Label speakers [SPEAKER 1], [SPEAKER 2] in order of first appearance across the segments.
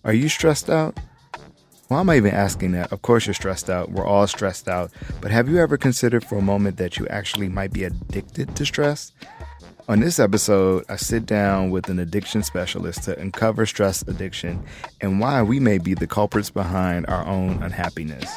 [SPEAKER 1] Are you stressed out? Well, I'm not even asking that. Of course you're stressed out. We're all stressed out. But have you ever considered for a moment that you actually might be addicted to stress? On this episode, I sit down with an addiction specialist to uncover stress addiction and why we may be the culprits behind our own unhappiness.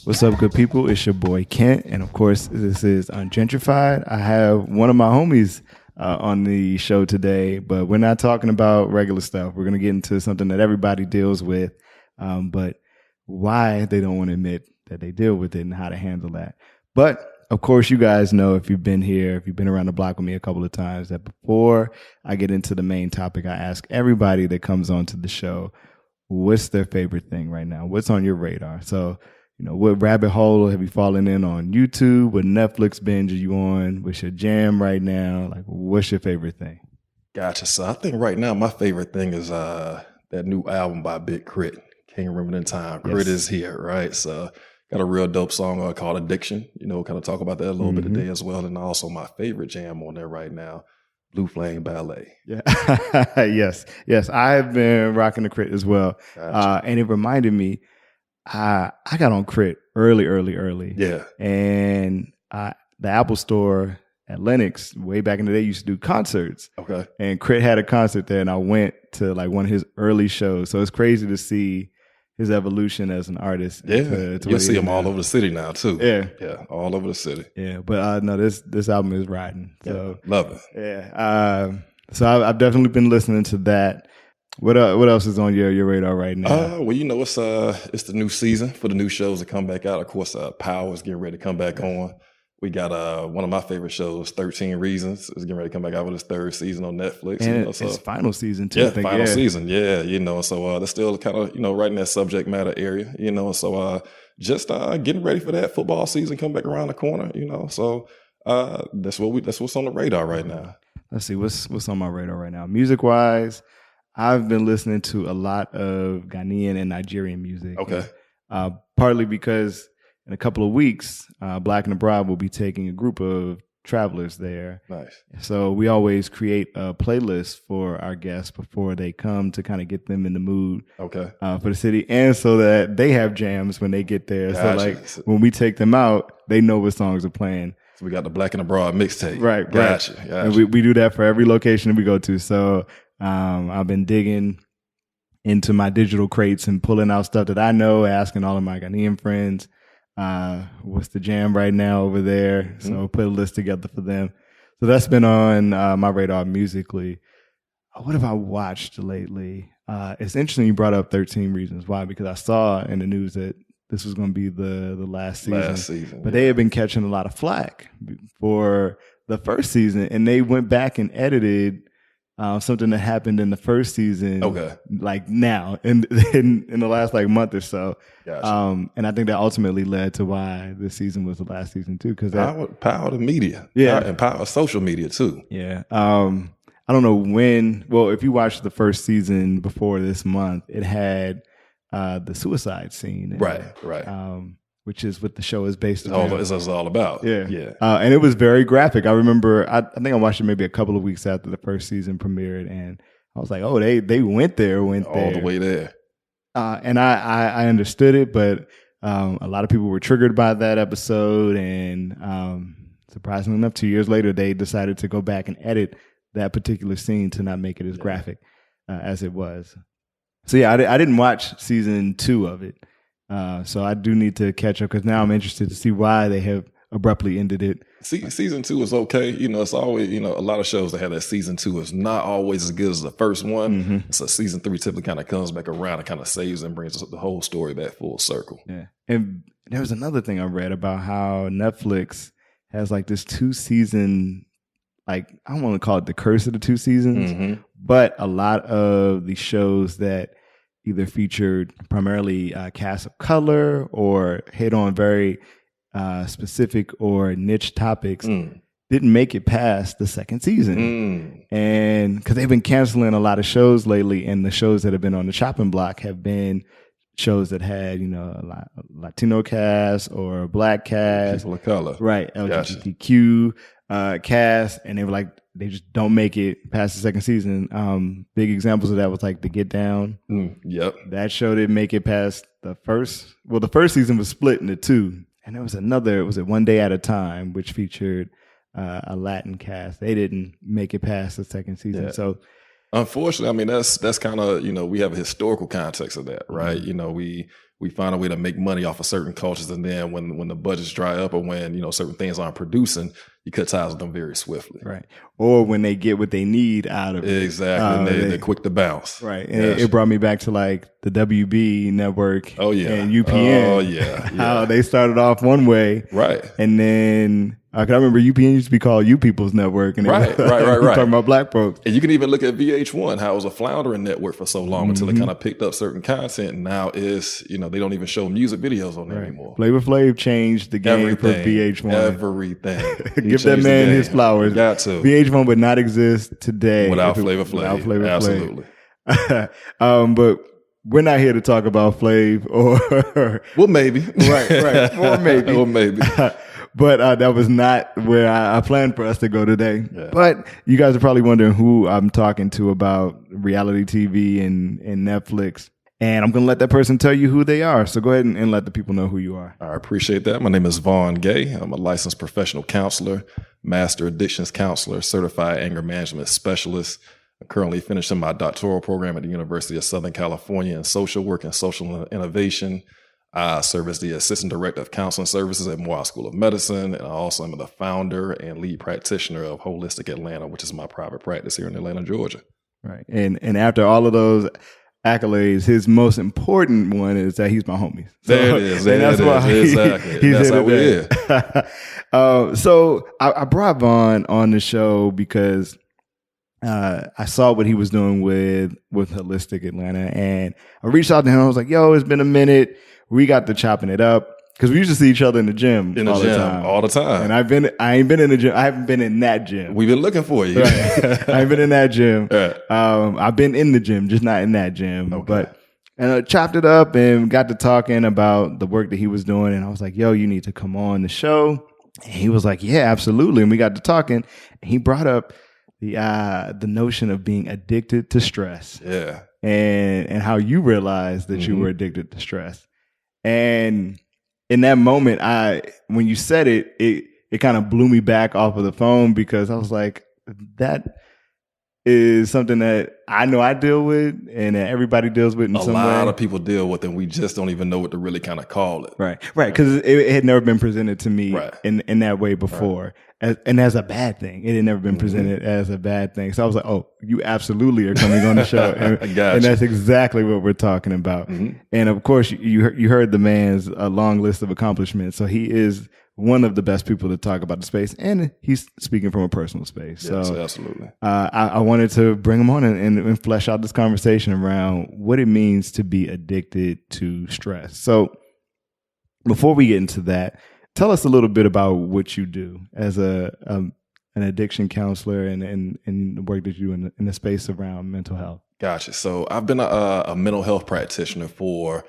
[SPEAKER 1] What's up, good people? It's your boy Kent, and of course, this is Ungentrified. I have one of my homies on the show today, but we're not talking about regular stuff. We're going to get into something that everybody deals with, but why they don't want to admit that they deal with it and how to handle that. But of course, you guys know, if you've been here, if you've been around the block with me a couple of times, that before I get into the main topic, I ask everybody that comes onto the show, what's their favorite thing right now? What's on your radar? So, you know, what rabbit hole have you fallen in on YouTube? What Netflix binge are you on? What's your jam right now? Like, what's your favorite thing?
[SPEAKER 2] Gotcha. So I think right now my favorite thing is that new album by Big Crit. Can't remember the time. Yes. Crit is here, right? So got a real dope song called Addiction. You know, kind of talk about that a little bit today as well. And also my favorite jam on there right now, Blue Flame Ballet.
[SPEAKER 1] Yeah. Yes. I've been rocking the Crit as well. Gotcha. And it reminded me, I got on Crit early. Yeah. And the Apple Store at Lenox, way back in the day, used to do concerts. Okay. And Crit had a concert there, and I went to like one of his early shows. So it's crazy to see his evolution as an artist.
[SPEAKER 2] Yeah. You'll see him all over the city now, too. Yeah. All over the city.
[SPEAKER 1] Yeah. But no, this album is riding. So
[SPEAKER 2] yeah, love it.
[SPEAKER 1] Yeah. So I've definitely been listening to that. What else is on your radar right now?
[SPEAKER 2] Well, you know, it's the new season for the new shows to come back out. Of course, Power is getting ready to come back on. We got one of my favorite shows, 13 Reasons, is getting ready to come back out with its third season on Netflix.
[SPEAKER 1] And
[SPEAKER 2] you know,
[SPEAKER 1] it's final season too.
[SPEAKER 2] Yeah, final season. Yeah, you know, so they're still kind of, you know, right in that subject matter area, you know, so just getting ready for that football season come back around the corner, you know. So that's what's on the radar right now.
[SPEAKER 1] Let's see what's on my radar right now. Music wise, I've been listening to a lot of Ghanaian and Nigerian music.
[SPEAKER 2] Okay.
[SPEAKER 1] Partly because in a couple of weeks, Black and Abroad will be taking a group of travelers there.
[SPEAKER 2] Nice.
[SPEAKER 1] So we always create a playlist for our guests before they come to kind of get them in the mood.
[SPEAKER 2] Okay.
[SPEAKER 1] For the city, and so that they have jams when they get there.
[SPEAKER 2] Gotcha.
[SPEAKER 1] So like when we take them out, they know what songs are playing.
[SPEAKER 2] So we got the Black and Abroad mixtape.
[SPEAKER 1] Right.
[SPEAKER 2] Gotcha.
[SPEAKER 1] And we do that for every location that we go to. So I've been digging into my digital crates and pulling out stuff that I know, asking all of my Ghanaian friends, what's the jam right now over there? Mm-hmm. So I'll put a list together for them. So that's been on my radar musically. What have I watched lately? It's interesting you brought up 13 Reasons Why, because I saw in the news that this was going to be the last season. But they had been catching a lot of flack for the first season, and they went back and edited something that happened in the first season, like now in the last like month or so.
[SPEAKER 2] Gotcha.
[SPEAKER 1] And I think that ultimately led to why this season was the last season too, because
[SPEAKER 2] power of the media, and power of social media too.
[SPEAKER 1] Yeah. I don't know when. Well, if you watched the first season before this month, it had the suicide scene,
[SPEAKER 2] right.
[SPEAKER 1] Which is what the show is based on.
[SPEAKER 2] It's all about. Yeah.
[SPEAKER 1] And it was very graphic. I remember, I think I watched it maybe a couple of weeks after the first season premiered, and I was like, oh, they went there.
[SPEAKER 2] All the way there.
[SPEAKER 1] And I understood it, but a lot of people were triggered by that episode, and surprisingly enough, 2 years later, they decided to go back and edit that particular scene to not make it as graphic as it was. So yeah, I didn't watch season 2 of it. So I do need to catch up, because now I'm interested to see why they have abruptly ended it.
[SPEAKER 2] Season 2 is okay. You know, it's always, you know, a lot of shows that have that season 2 is not always as good as the first one. Mm-hmm. So season 3 typically kind of comes back around and kind of saves and brings the whole story back full circle.
[SPEAKER 1] Yeah. And there was another thing I read about how Netflix has like this 2-season, like, I don't want to call it the curse of the 2 seasons, but a lot of the shows that either featured primarily cast of color or hit on very specific or niche topics didn't make it past the second season. And because they've been canceling a lot of shows lately, and the shows that have been on the chopping block have been shows that had, a Latino cast or a Black cast.
[SPEAKER 2] People of color.
[SPEAKER 1] Right. LGBTQ cast. And they were like, they just don't make it past the second season. Big examples of that was like The Get Down.
[SPEAKER 2] Yep.
[SPEAKER 1] That show didn't make it past the first. Well, the first season was split into two. And there was another, was it One Day at a Time, which featured a Latin cast. They didn't make it past the second season.
[SPEAKER 2] Yeah.
[SPEAKER 1] So,
[SPEAKER 2] unfortunately, I mean, that's kind of, we have a historical context of that, right? We find a way to make money off of certain cultures, and then when the budgets dry up, or when, certain things aren't producing, you cut ties with them very swiftly.
[SPEAKER 1] Right. Or when they get what they need out of it.
[SPEAKER 2] Exactly. They're quick to bounce.
[SPEAKER 1] Right. And it brought me back to like the WB network.
[SPEAKER 2] Oh, yeah.
[SPEAKER 1] And UPN.
[SPEAKER 2] Oh, yeah.
[SPEAKER 1] How they started off one way.
[SPEAKER 2] Right.
[SPEAKER 1] And then I remember UPN used to be called You People's Network. And
[SPEAKER 2] right.
[SPEAKER 1] Talking about Black folks.
[SPEAKER 2] And you can even look at VH1, how it was a floundering network for so long until it kind of picked up certain content. And now is, they don't even show music videos on there anymore.
[SPEAKER 1] Flavor Flav changed the game for VH1.
[SPEAKER 2] Everything.
[SPEAKER 1] Give that man his flowers.
[SPEAKER 2] Got to.
[SPEAKER 1] VH1 would not exist today
[SPEAKER 2] without Flavor Flav.
[SPEAKER 1] Without Flavor
[SPEAKER 2] Absolutely.
[SPEAKER 1] Flav. But we're not here to talk about Flav or
[SPEAKER 2] well, maybe.
[SPEAKER 1] Right. Or maybe.
[SPEAKER 2] Well, maybe.
[SPEAKER 1] But that was not where I planned for us to go today.
[SPEAKER 2] Yeah.
[SPEAKER 1] But you guys are probably wondering who I'm talking to about reality TV and Netflix. And I'm going to let that person tell you who they are. So go ahead and let the people know who you are.
[SPEAKER 2] I appreciate that. My name is Vaughn Gay. I'm a licensed professional counselor, master addictions counselor, certified anger management specialist. I'm currently finishing my doctoral program at the University of Southern California in social work and social innovation. I serve as the assistant director of counseling services at Moore School of Medicine. And I also am the founder and lead practitioner of Holistic Atlanta, which is my private practice here in Atlanta, Georgia.
[SPEAKER 1] Right. And after all of those accolades, his most important one is that he's my homie. So,
[SPEAKER 2] there it is.
[SPEAKER 1] And that's why
[SPEAKER 2] exactly.
[SPEAKER 1] He's
[SPEAKER 2] that's how we is.
[SPEAKER 1] So I brought Vaughn on the show because I saw what he was doing with Holistic Atlanta, and I reached out to him. I was like, "Yo, it's been a minute. We got to chopping it up." Because we used to see each other in the gym all the time. And I ain't been in the gym. I haven't been in that gym.
[SPEAKER 2] We've been looking for you.
[SPEAKER 1] Right. I ain't been in that gym.
[SPEAKER 2] Right.
[SPEAKER 1] I've been in the gym, just not in that gym.
[SPEAKER 2] Okay.
[SPEAKER 1] And I chopped it up and got to talking about the work that he was doing. And I was like, yo, you need to come on the show. And he was like, yeah, absolutely. And we got to talking. And he brought up the notion of being addicted to stress.
[SPEAKER 2] Yeah.
[SPEAKER 1] And how you realized that you were addicted to stress. And in that moment, when you said it, it kind of blew me back off of the phone, because I was like, that is something that I know I deal with and that everybody deals with in some way. A
[SPEAKER 2] lot of people deal with it, and we just don't even know what to really kind of call it.
[SPEAKER 1] Right. Because it had never been presented to me in that way before. Right. And as a bad thing. It had never been presented as a bad thing. So I was like, oh, you absolutely are coming on the show. And that's exactly what we're talking about. Mm-hmm. And of course, you heard the man's long list of accomplishments. So he is one of the best people to talk about the space, and he's speaking from a personal space.
[SPEAKER 2] Yes,
[SPEAKER 1] so
[SPEAKER 2] absolutely.
[SPEAKER 1] I wanted to bring him on and flesh out this conversation around what it means to be addicted to stress. So before we get into that, tell us a little bit about what you do as an addiction counselor and the work that you do in the space around mental health.
[SPEAKER 2] Gotcha. So I've been a mental health practitioner for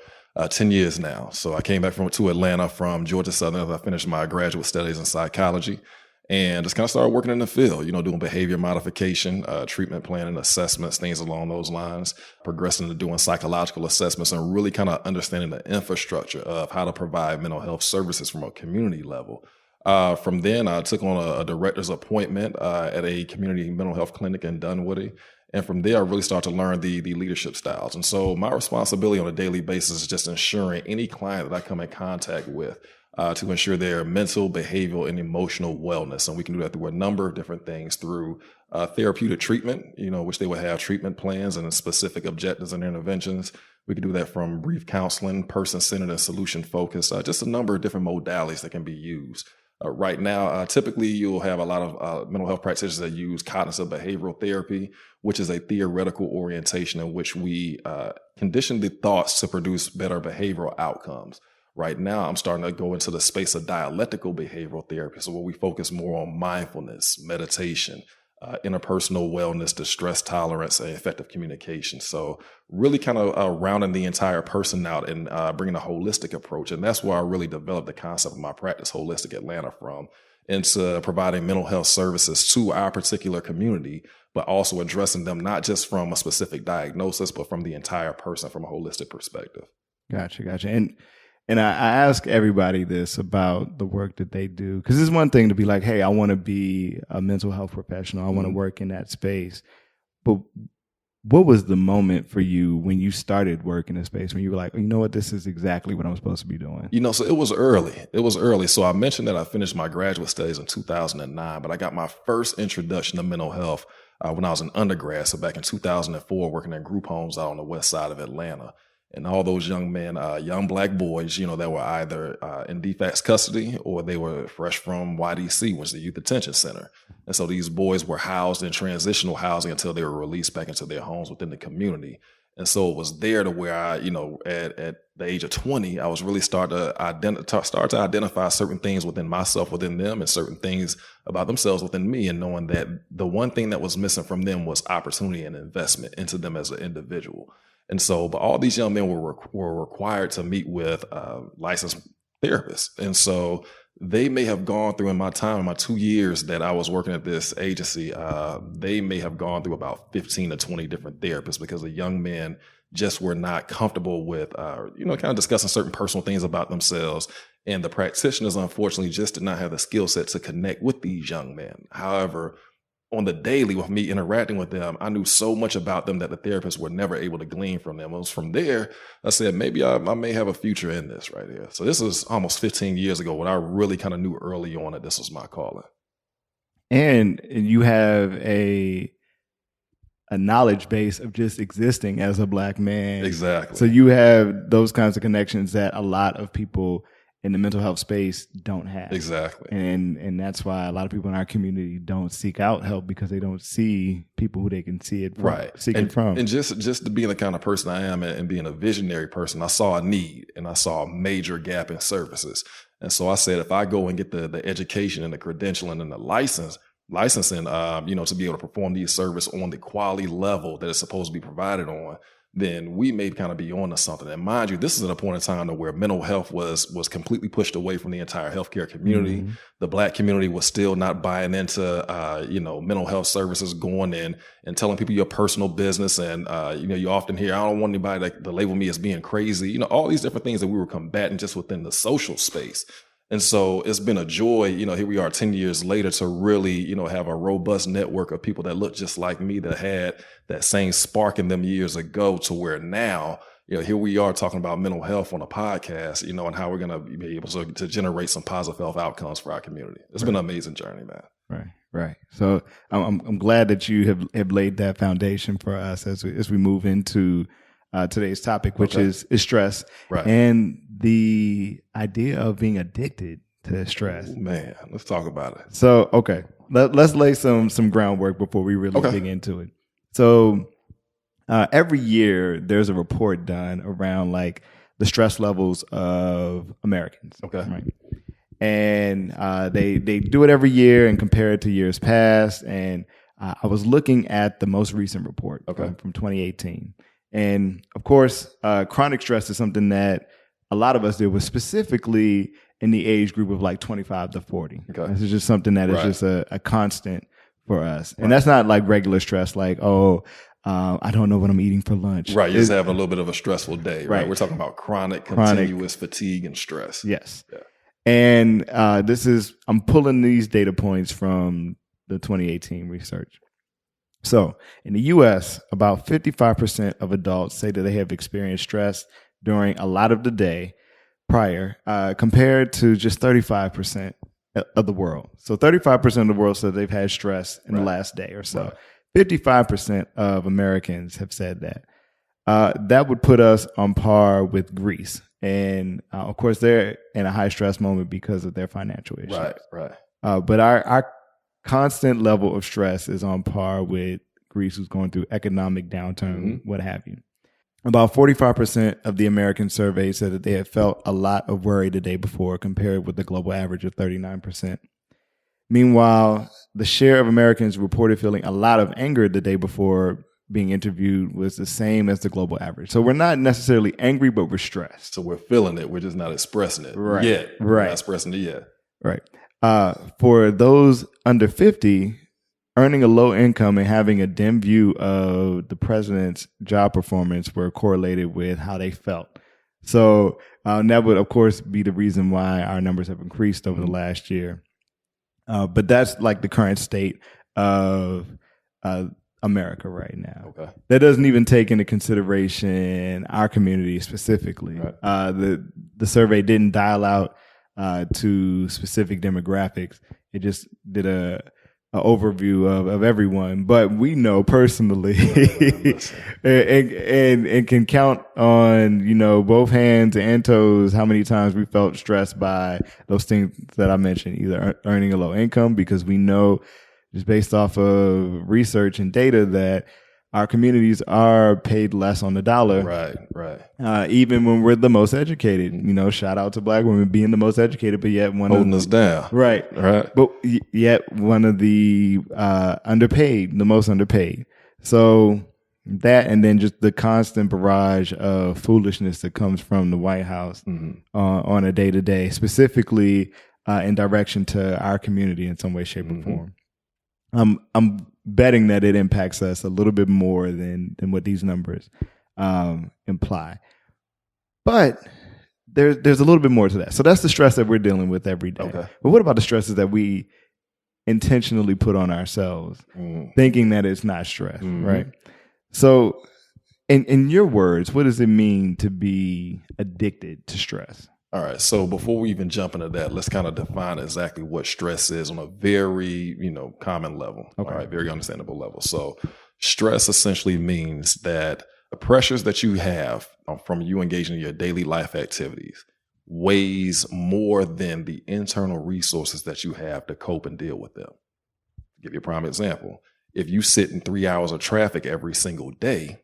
[SPEAKER 2] 10 years now. So I came back to Atlanta from Georgia Southern as I finished my graduate studies in psychology, and just kind of started working in the field, doing behavior modification, treatment planning, assessments, things along those lines, progressing to doing psychological assessments, and really kind of understanding the infrastructure of how to provide mental health services from a community level. From then, I took on a director's appointment at a community mental health clinic in Dunwoody. And from there, I really started to learn the leadership styles. And so my responsibility on a daily basis is just ensuring any client that I come in contact with to ensure their mental, behavioral, and emotional wellness. And we can do that through a number of different things, through therapeutic treatment, which they would have treatment plans and specific objectives and interventions. We can do that from brief counseling, person-centered and solution-focused, just a number of different modalities that can be used. Right now, typically you'll have a lot of mental health practitioners that use cognitive behavioral therapy, which is a theoretical orientation in which we condition the thoughts to produce better behavioral outcomes. Right now, I'm starting to go into the space of dialectical behavioral therapy, so where we focus more on mindfulness, meditation, interpersonal wellness, distress tolerance, and effective communication. So really kind of rounding the entire person out and bringing a holistic approach. And that's where I really developed the concept of my practice, Holistic Atlanta, from, into providing mental health services to our particular community, but also addressing them not just from a specific diagnosis, but from the entire person from a holistic perspective.
[SPEAKER 1] Gotcha. And I ask everybody this about the work that they do, because it's one thing to be like, hey, I want to be a mental health professional. I want to work in that space. But what was the moment for you when you started working in a space when you were like, you know what, this is exactly what I'm supposed to be doing?
[SPEAKER 2] So it was early. So I mentioned that I finished my graduate studies in 2009, but I got my first introduction to mental health when I was an undergrad. So back in 2004, working in group homes out on the west side of Atlanta. And all those young men, young Black boys, that were either in DFACS custody or they were fresh from YDC, which is the Youth Detention Center. And so these boys were housed in transitional housing until they were released back into their homes within the community. And so it was there to where I, at the age of 20, I was really start to identify certain things within myself, within them, and certain things about themselves within me, and knowing that the one thing that was missing from them was opportunity and investment into them as an individual. And so, but all these young men were required to meet with licensed therapists. And so they may have gone through, in my 2 years that I was working at this agency, they may have gone through about 15 to 20 different therapists, because the young men just were not comfortable with, kind of discussing certain personal things about themselves. And the practitioners, unfortunately, just did not have the skill set to connect with these young men. However, on the daily, with me interacting with them, I knew so much about them that the therapists were never able to glean from them. It was from there I said, maybe I may have a future in this right here. So this was almost 15 years ago when I really kind of knew early on that this was my calling.
[SPEAKER 1] And you have a knowledge base of just existing as a Black man.
[SPEAKER 2] Exactly.
[SPEAKER 1] So you have those kinds of connections that a lot of people in the mental health space don't have.
[SPEAKER 2] Exactly.
[SPEAKER 1] And that's why a lot of people in our community don't seek out help, because they don't see people who they can see it from.
[SPEAKER 2] Right.
[SPEAKER 1] Seek it from.
[SPEAKER 2] And just to being the kind of person I am and being a visionary person, I saw a need and I saw a major gap in services. And so I said, if I go and get the education and the credentialing and the licensing, to be able to perform these services on the quality level that it's supposed to be provided on, then we may kind of be on to something. And mind you, this is at a point in time where mental health was completely pushed away from the entire healthcare community. Mm-hmm. The Black community was still not buying into, mental health services, going in and telling people your personal business. And, you often hear, I don't want anybody to label me as being crazy. All these different things that we were combating just within the social space. And so it's been a joy, here we are 10 years later to really, have a robust network of people that look just like me, that had that same spark in them years ago, to where now, here we are talking about mental health on a podcast, and how we're going to be able to generate some positive health outcomes for our community. It's been an amazing journey, man.
[SPEAKER 1] Right. So I'm glad that you have laid that foundation for us as we move into today's topic, which is stress,
[SPEAKER 2] right,
[SPEAKER 1] and the idea of being addicted to stress.
[SPEAKER 2] Ooh, man, let's talk about it.
[SPEAKER 1] So, okay, let's lay some groundwork before we really dig into it. So, every year there's a report done around like the stress levels of Americans.
[SPEAKER 2] Okay,
[SPEAKER 1] right, and they do it every year and compare it to years past. And I was looking at the most recent report from 2018. And of course, chronic stress is something that a lot of us deal with, specifically in the age group of like 25 to 40. Okay. This is just something that is just a constant for us. And that's not like regular stress, like, I don't know what I'm eating for lunch.
[SPEAKER 2] Right. You're just having a little bit of a stressful day, right? We're talking about chronic, continuous fatigue and stress.
[SPEAKER 1] Yes. Yeah. And I'm pulling these data points from the 2018 research. So in the U.S., about 55% of adults say that they have experienced stress during a lot of the day prior, compared to just 35% of the world. So 35% of the world said they've had stress in the last day or so. Right. 55% of Americans have said that. that would put us on par with Greece. And of course, they're in a high stress moment because of their financial issues.
[SPEAKER 2] Right.
[SPEAKER 1] But our constant level of stress is on par with Greece, who's going through economic downturn, what have you. About 45% of the Americans surveyed said that they had felt a lot of worry the day before, compared with the global average of 39%. Meanwhile, the share of Americans reported feeling a lot of anger the day before being interviewed was the same as the global average. So we're not necessarily angry, but we're stressed.
[SPEAKER 2] So we're feeling it. We're just not expressing it yet.
[SPEAKER 1] Right.
[SPEAKER 2] We're not expressing it yet.
[SPEAKER 1] Right. For those under 50, earning a low income and having a dim view of the president's job performance were correlated with how they felt. So that would, of course, be the reason why our numbers have increased over the last year. But that's like the current state of America right now.
[SPEAKER 2] Okay.
[SPEAKER 1] That doesn't even take into consideration our community specifically.
[SPEAKER 2] Right.
[SPEAKER 1] The survey didn't dial out to specific demographics. It just did a overview of everyone, but we know personally and can count on, both hands and toes how many times we felt stressed by those things that I mentioned, either earning a low income, because we know just based off of research and data that our communities are paid less on the dollar.
[SPEAKER 2] Right.
[SPEAKER 1] Even when we're the most educated, shout out to Black women being the most educated, but yet
[SPEAKER 2] holding us down.
[SPEAKER 1] Right. But yet one of the underpaid, the most underpaid. So that, and then just the constant barrage of foolishness that comes from the White House on a day to day, specifically in direction to our community in some way, shape, or form. I'm betting that it impacts us a little bit more than what these numbers imply. But there's a little bit more to that. So that's the stress that we're dealing with every day.
[SPEAKER 2] Okay.
[SPEAKER 1] But what about the stresses that we intentionally put on ourselves, thinking that it's not stress, right? So in your words, what does it mean to be addicted to stress?
[SPEAKER 2] All right. So before we even jump into that, let's kind of define exactly what stress is on a very, common level.
[SPEAKER 1] Okay.
[SPEAKER 2] All right. Very understandable level. So stress essentially means that the pressures that you have from you engaging in your daily life activities weighs more than the internal resources that you have to cope and deal with them. Give you a prime example. If you sit in 3 hours of traffic every single day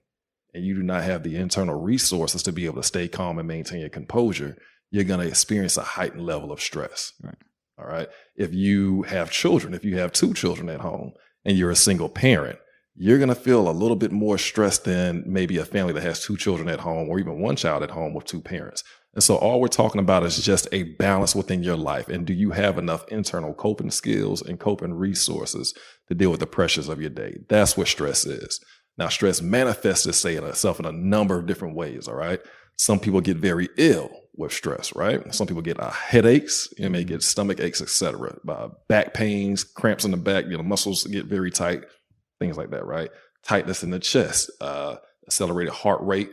[SPEAKER 2] and you do not have the internal resources to be able to stay calm and maintain your composure, you're going to experience a heightened level of stress.
[SPEAKER 1] Right.
[SPEAKER 2] All right. If you have children, if you have 2 children at home and you're a single parent, you're going to feel a little bit more stressed than maybe a family that has 2 children at home or even 1 child at home with 2 parents. And so all we're talking about is just a balance within your life. And do you have enough internal coping skills and coping resources to deal with the pressures of your day? That's what stress is. Now, stress manifests itself in a number of different ways. All right. Some people get very ill with stress, right? Some people get headaches, you may get stomach aches, etc. Back pains, cramps in the back, muscles get very tight, things like that, right? Tightness in the chest, accelerated heart rate,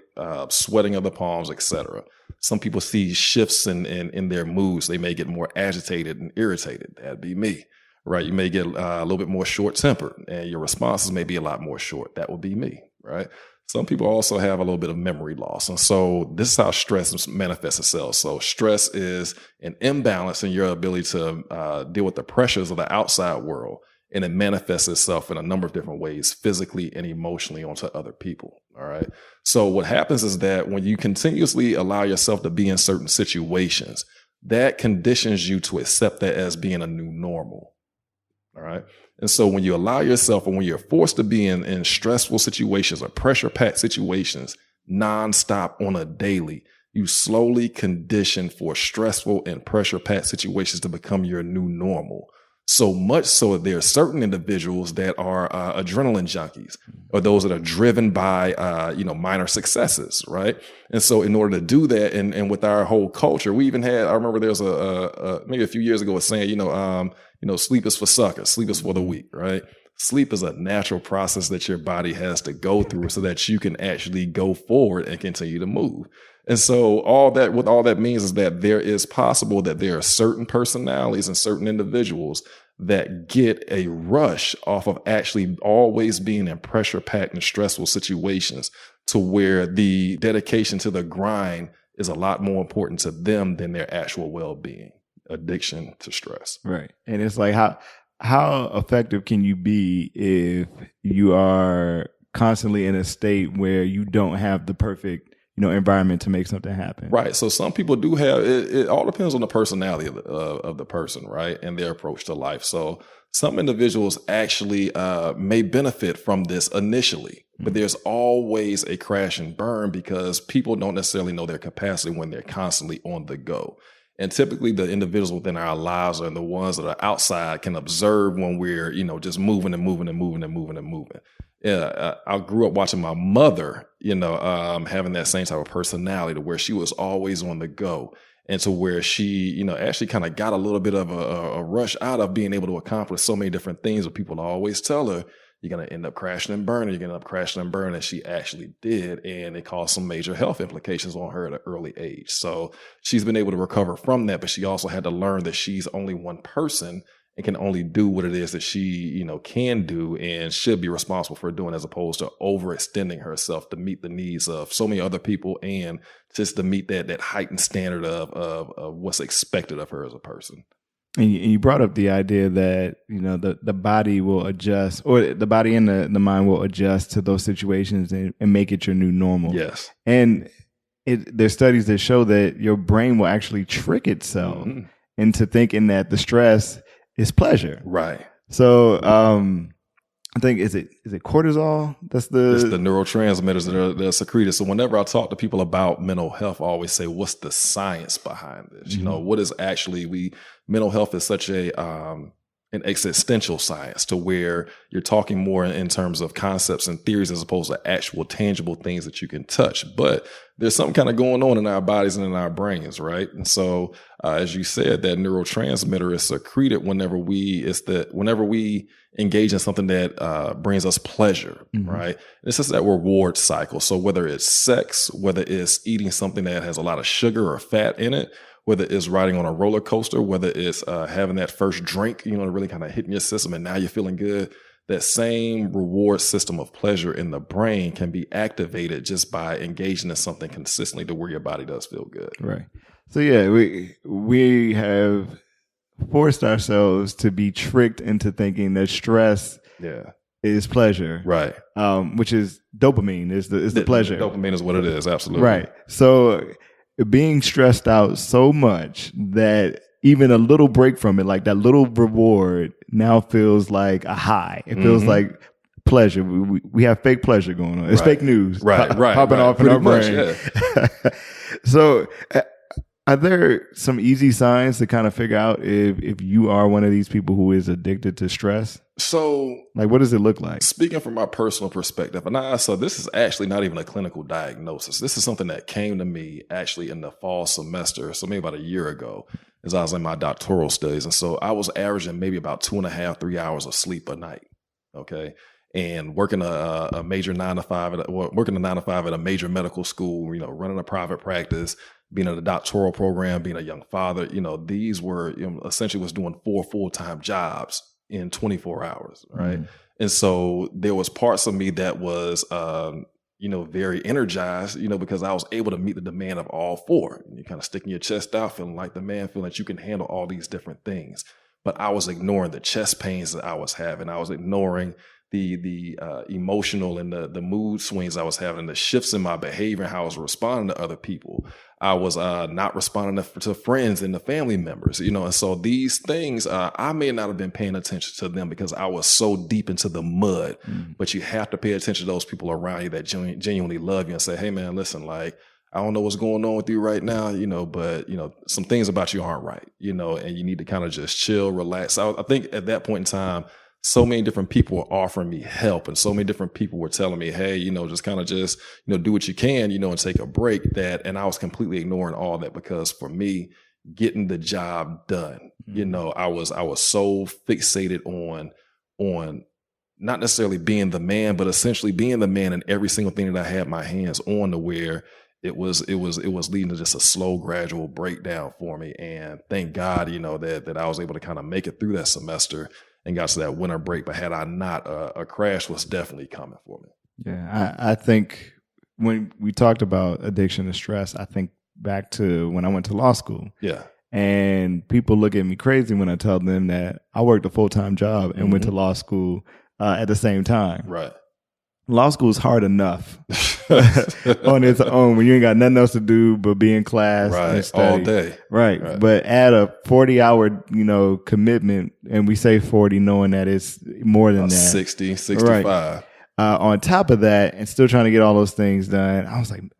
[SPEAKER 2] sweating of the palms, etc. Some people see shifts in their moods. They may get more agitated and irritated. That'd be me, right? You may get a little bit more short-tempered, and your responses may be a lot more short. That would be me, right? Some people also have a little bit of memory loss. And so this is how stress manifests itself. So stress is an imbalance in your ability to deal with the pressures of the outside world. And it manifests itself in a number of different ways, physically and emotionally onto other people. All right. So what happens is that when you continuously allow yourself to be in certain situations, that conditions you to accept that as being a new normal. All right. And so when you allow yourself, or when you're forced to be in stressful situations or pressure-packed situations nonstop on a daily, you slowly condition for stressful and pressure-packed situations to become your new normal. So much so that there are certain individuals that are adrenaline junkies, or those that are driven by minor successes, right? And so in order to do that, and with our whole culture, we even had, I remember there was maybe a few years ago, a saying, sleep is for suckers, sleep is for the weak, right? Sleep is a natural process that your body has to go through so that you can actually go forward and continue to move. And so what all that means is that there is possible that there are certain personalities and certain individuals that get a rush off of actually always being in pressure-packed and stressful situations to where the dedication to the grind is a lot more important to them than their actual well-being. Addiction to stress.
[SPEAKER 1] Right. And it's like, how effective can you be if you are constantly in a state where you don't have the perfect, environment to make something happen?
[SPEAKER 2] Right. So some people do have it all depends on the personality of the person, right? And their approach to life. So some individuals actually may benefit from this initially, but there's always a crash and burn because people don't necessarily know their capacity when they're constantly on the go. And typically the individuals within our lives are the ones that are outside can observe when we're, just moving and moving and moving and moving and moving. Yeah, I grew up watching my mother, having that same type of personality to where she was always on the go. And to where she, actually kind of got a little bit of a rush out of being able to accomplish so many different things. But people always tell her, you're going to end up crashing and burning. You're going to end up crashing and burning. And she actually did. And it caused some major health implications on her at an early age. So she's been able to recover from that. But she also had to learn that she's only one person and can only do what it is that she, can do and should be responsible for doing, as opposed to overextending herself to meet the needs of so many other people and just to meet that heightened standard of what's expected of her as a person.
[SPEAKER 1] And you brought up the idea that, the body will adjust, or the body and the mind will adjust to those situations and make it your new normal.
[SPEAKER 2] Yes.
[SPEAKER 1] And there's studies that show that your brain will actually trick itself into thinking that the stress is pleasure.
[SPEAKER 2] Right.
[SPEAKER 1] So I think is it cortisol? It's the
[SPEAKER 2] neurotransmitters that are secreted. So whenever I talk to people about mental health, I always say, what's the science behind this?
[SPEAKER 1] Mm-hmm.
[SPEAKER 2] What is actually mental health is such an existential science to where you're talking more in terms of concepts and theories as opposed to actual tangible things that you can touch. But there's something kind of going on in our bodies and in our brains, right? And so, as you said, that neurotransmitter is secreted whenever we engage in something that brings us pleasure, right? It's just that reward cycle. So whether it's sex, whether it's eating something that has a lot of sugar or fat in it, whether it's riding on a roller coaster, whether it's having that first drink, really kind of hitting your system and now you're feeling good, that same reward system of pleasure in the brain can be activated just by engaging in something consistently to where your body does feel good.
[SPEAKER 1] Right. So yeah, we have forced ourselves to be tricked into thinking that stress is pleasure.
[SPEAKER 2] Right.
[SPEAKER 1] Which is dopamine is the pleasure.
[SPEAKER 2] Dopamine is what it is. Absolutely.
[SPEAKER 1] Right. So being stressed out so much that even a little break from it, like that little reward, now feels like a high. It feels like pleasure. We have fake pleasure going on. It's fake news. Popping off in our brain. Yeah. So are there some easy signs to kind of figure out if you are one of these people who is addicted to stress?
[SPEAKER 2] So,
[SPEAKER 1] like, what does it look like?
[SPEAKER 2] Speaking from my personal perspective, so this is actually not even a clinical diagnosis. This is something that came to me actually in the fall semester, so maybe about a year ago, as I was in my doctoral studies. And so I was averaging maybe about 2.5, 3 hours of sleep a night. Okay. And working a major 9 to 5 at a major medical school, running a private practice, being in a doctoral program, being a young father, these were essentially was doing 4 full-time jobs in 24 hours. Right. And so there was parts of me that was, very energized, because I was able to meet the demand of all 4. And you're kind of sticking your chest out, feeling like the man, feeling that you can handle all these different things. But I was ignoring the chest pains that I was having. I was ignoring the emotional and the mood swings I was having, the shifts in my behavior, and how I was responding to other people. I was not responding to friends and the family members, and so these things, I may not have been paying attention to them because I was so deep into the mud, but you have to pay attention to those people around you that genuinely love you and say, hey man, listen, like, I don't know what's going on with you right now, but, some things about you aren't right, and you need to kind of just chill, relax. I think at that point in time, so many different people were offering me help, and so many different people were telling me, hey, just kind of just, do what you can, and take a break. And I was completely ignoring all that because for me, getting the job done, I was so fixated on not necessarily being the man, but essentially being the man in every single thing that I had my hands on, to where it was leading to just a slow, gradual breakdown for me. And thank God, that I was able to kind of make it through that semester and got to that winter break. But had I not, a crash was definitely coming for me.
[SPEAKER 1] Yeah, I think when we talked about addiction and stress, I think back to when I went to law school.
[SPEAKER 2] Yeah.
[SPEAKER 1] And people look at me crazy when I tell them that I worked a full-time job and went to law school at the same time.
[SPEAKER 2] Right.
[SPEAKER 1] Law school is hard enough on its own when you ain't got nothing else to do but be in class and study
[SPEAKER 2] all day.
[SPEAKER 1] Right. But add a 40-hour, commitment, and we say 40 knowing that it's more than that.
[SPEAKER 2] 60, 65.
[SPEAKER 1] Right. On top of that, and still trying to get all those things done,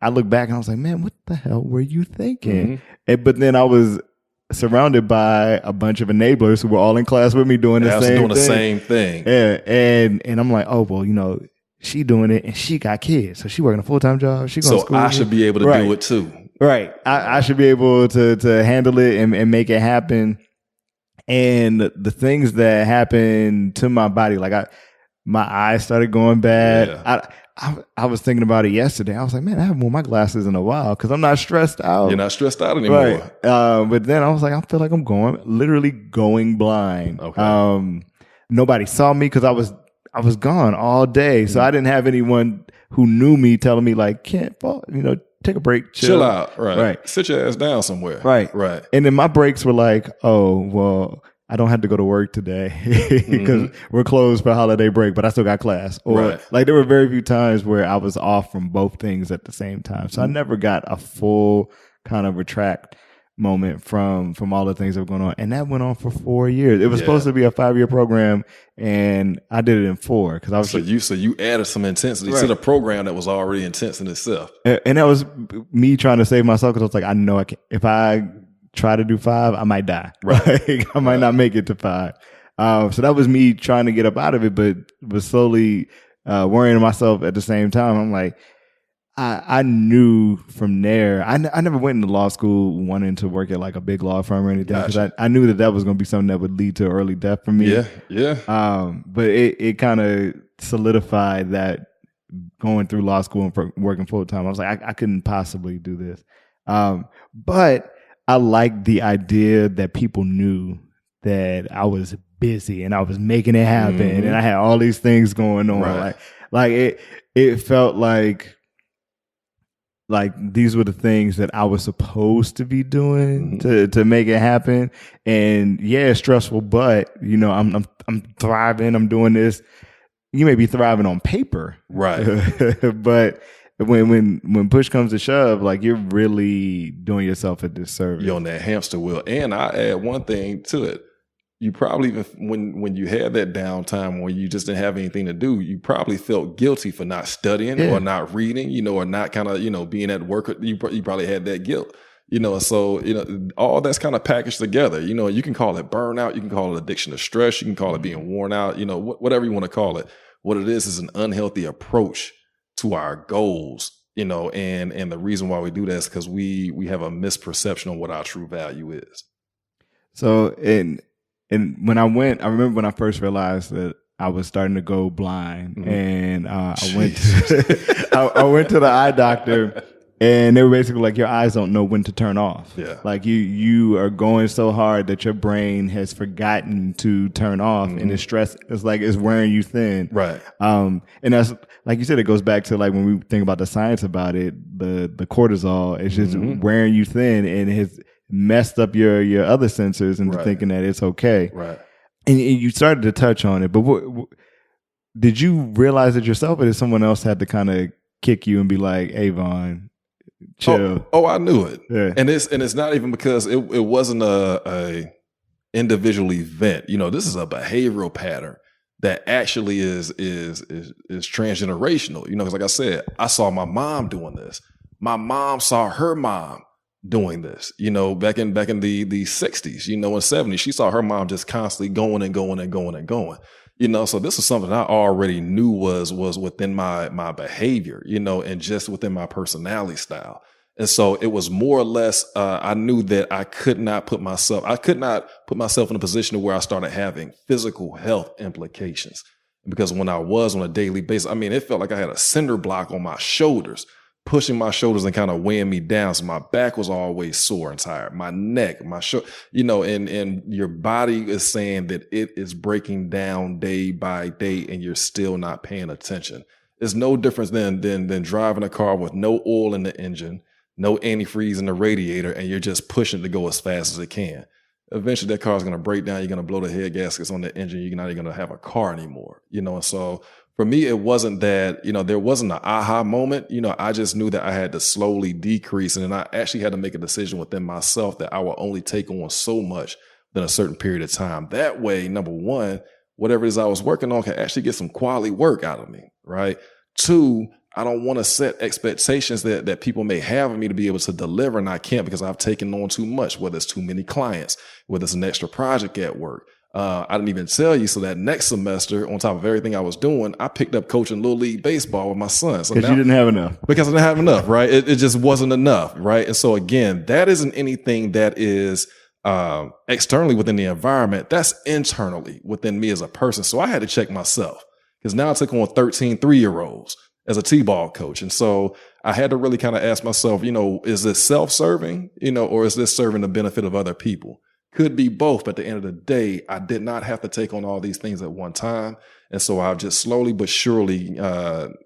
[SPEAKER 1] I look back and I was like, man, what the hell were you thinking? But then I was surrounded by a bunch of enablers who were all in class with me doing the same thing. Yeah. And I'm like, oh, well, she doing it and she got kids. So she working a full-time job. She going to school.
[SPEAKER 2] So I should be able to do it too.
[SPEAKER 1] Right. I should be able to handle it and make it happen. And the things that happened to my body, like my eyes started going bad. Yeah. I was thinking about it yesterday. I was like, man, I haven't worn my glasses in a while because I'm not stressed out.
[SPEAKER 2] You're not stressed out anymore.
[SPEAKER 1] Right. But then I was like, I feel like I'm literally going blind.
[SPEAKER 2] Okay.
[SPEAKER 1] Nobody saw me because I was gone all day. So I didn't have anyone who knew me telling me like, can't fall, take a break. Chill
[SPEAKER 2] out. Right. Sit your ass down somewhere.
[SPEAKER 1] Right. And then my breaks were like, oh, well, I don't have to go to work today because we're closed for holiday break, but I still got class. Or like there were very few times where I was off from both things at the same time. So I never got a full kind of retract moment from all the things that were going on. And that went on for 4 years. It was supposed to be a 5-year program and I did it in 4 because I was
[SPEAKER 2] so you added some intensity to the program that was already intense in itself.
[SPEAKER 1] And that was me trying to save myself because I was like, I know if I try to do 5, I might die. Right. I might not make it to 5. So that was me trying to get up out of it, but was slowly worrying myself at the same time. I'm like, I knew from there, I never went into law school wanting to work at like a big law firm or anything because I knew that was going to be something that would lead to early death for me.
[SPEAKER 2] Yeah.
[SPEAKER 1] But it kind of solidified that going through law school and working full time, I was like, I couldn't possibly do this. But I liked the idea that people knew that I was busy and I was making it happen and I had all these things going on.
[SPEAKER 2] Right.
[SPEAKER 1] Like it felt like these were the things that I was supposed to be doing to make it happen. And yeah, it's stressful, but I'm thriving. I'm doing this. You may be thriving on paper.
[SPEAKER 2] Right.
[SPEAKER 1] But when push comes to shove, like you're really doing yourself a disservice.
[SPEAKER 2] You're on that hamster wheel. And I add one thing to it. You probably, when you had that downtime where you just didn't have anything to do, you probably felt guilty for not studying or not reading, or not kind of, being at work. You probably had that guilt, so, all that's kind of packaged together. You can call it burnout. You can call it addiction to stress. You can call it being worn out, whatever you want to call it. What it is an unhealthy approach to our goals, and the reason why we do that is because we have a misperception on what our true value is.
[SPEAKER 1] So, and when I remember when I first realized that I was starting to go blind and I went to the eye doctor and they were basically like, your eyes don't know when to turn off.
[SPEAKER 2] Yeah.
[SPEAKER 1] Like you are going so hard that your brain has forgotten to turn off and the stress is like, it's wearing you thin.
[SPEAKER 2] Right.
[SPEAKER 1] And that's, like you said, it goes back to like when we think about the science about it, the cortisol, it's just wearing you thin and it has messed up your other sensors into thinking that it's okay.
[SPEAKER 2] Right.
[SPEAKER 1] And you started to touch on it, but did you realize it yourself or did someone else had to kind of kick you and be like, hey, Vaughn, chill?
[SPEAKER 2] Oh, I knew it.
[SPEAKER 1] Yeah.
[SPEAKER 2] And it's not even because it wasn't a individual event. This is a behavioral pattern that actually is transgenerational. Because like I said, I saw my mom doing this. My mom saw her mom doing this, back in the 60s, and 70s, she saw her mom just constantly going and going and going and going, so this is something I already knew was within my behavior, and just within my personality style. And so it was more or less, I knew that I could not put myself in a position where I started having physical health implications. Because when I was on a daily basis, it felt like I had a cinder block on my shoulders, pushing my shoulders and kind of weighing me down. So my back was always sore and tired. My neck, my shoulder, and your body is saying that it is breaking down day by day and you're still not paying attention. It's no difference than driving a car with no oil in the engine, no antifreeze in the radiator, and you're just pushing to go as fast as it can. Eventually that car is going to break down. You're going to blow the head gaskets on the engine. You're not even going to have a car anymore, and so for me, it wasn't that, there wasn't an aha moment. I just knew that I had to slowly decrease. And then I actually had to make a decision within myself that I will only take on so much in a certain period of time. That way, number one, whatever it is I was working on can actually get some quality work out of me, right? Two, I don't want to set expectations that people may have of me to be able to deliver, and I can't because I've taken on too much, whether it's too many clients, whether it's an extra project at work. I didn't even tell you. So that next semester, on top of everything I was doing, I picked up coaching Little League baseball with my son. So
[SPEAKER 1] because you didn't have enough.
[SPEAKER 2] Because I didn't have enough, right? It just wasn't enough, right? And so again, that isn't anything that is externally within the environment. That's internally within me as a person. So I had to check myself because now I took on 13 3-year-olds as a T-ball coach. And so I had to really kind of ask myself, is this self-serving, or is this serving the benefit of other people? Could be both, but at the end of the day, I did not have to take on all these things at one time. And so I've just slowly but surely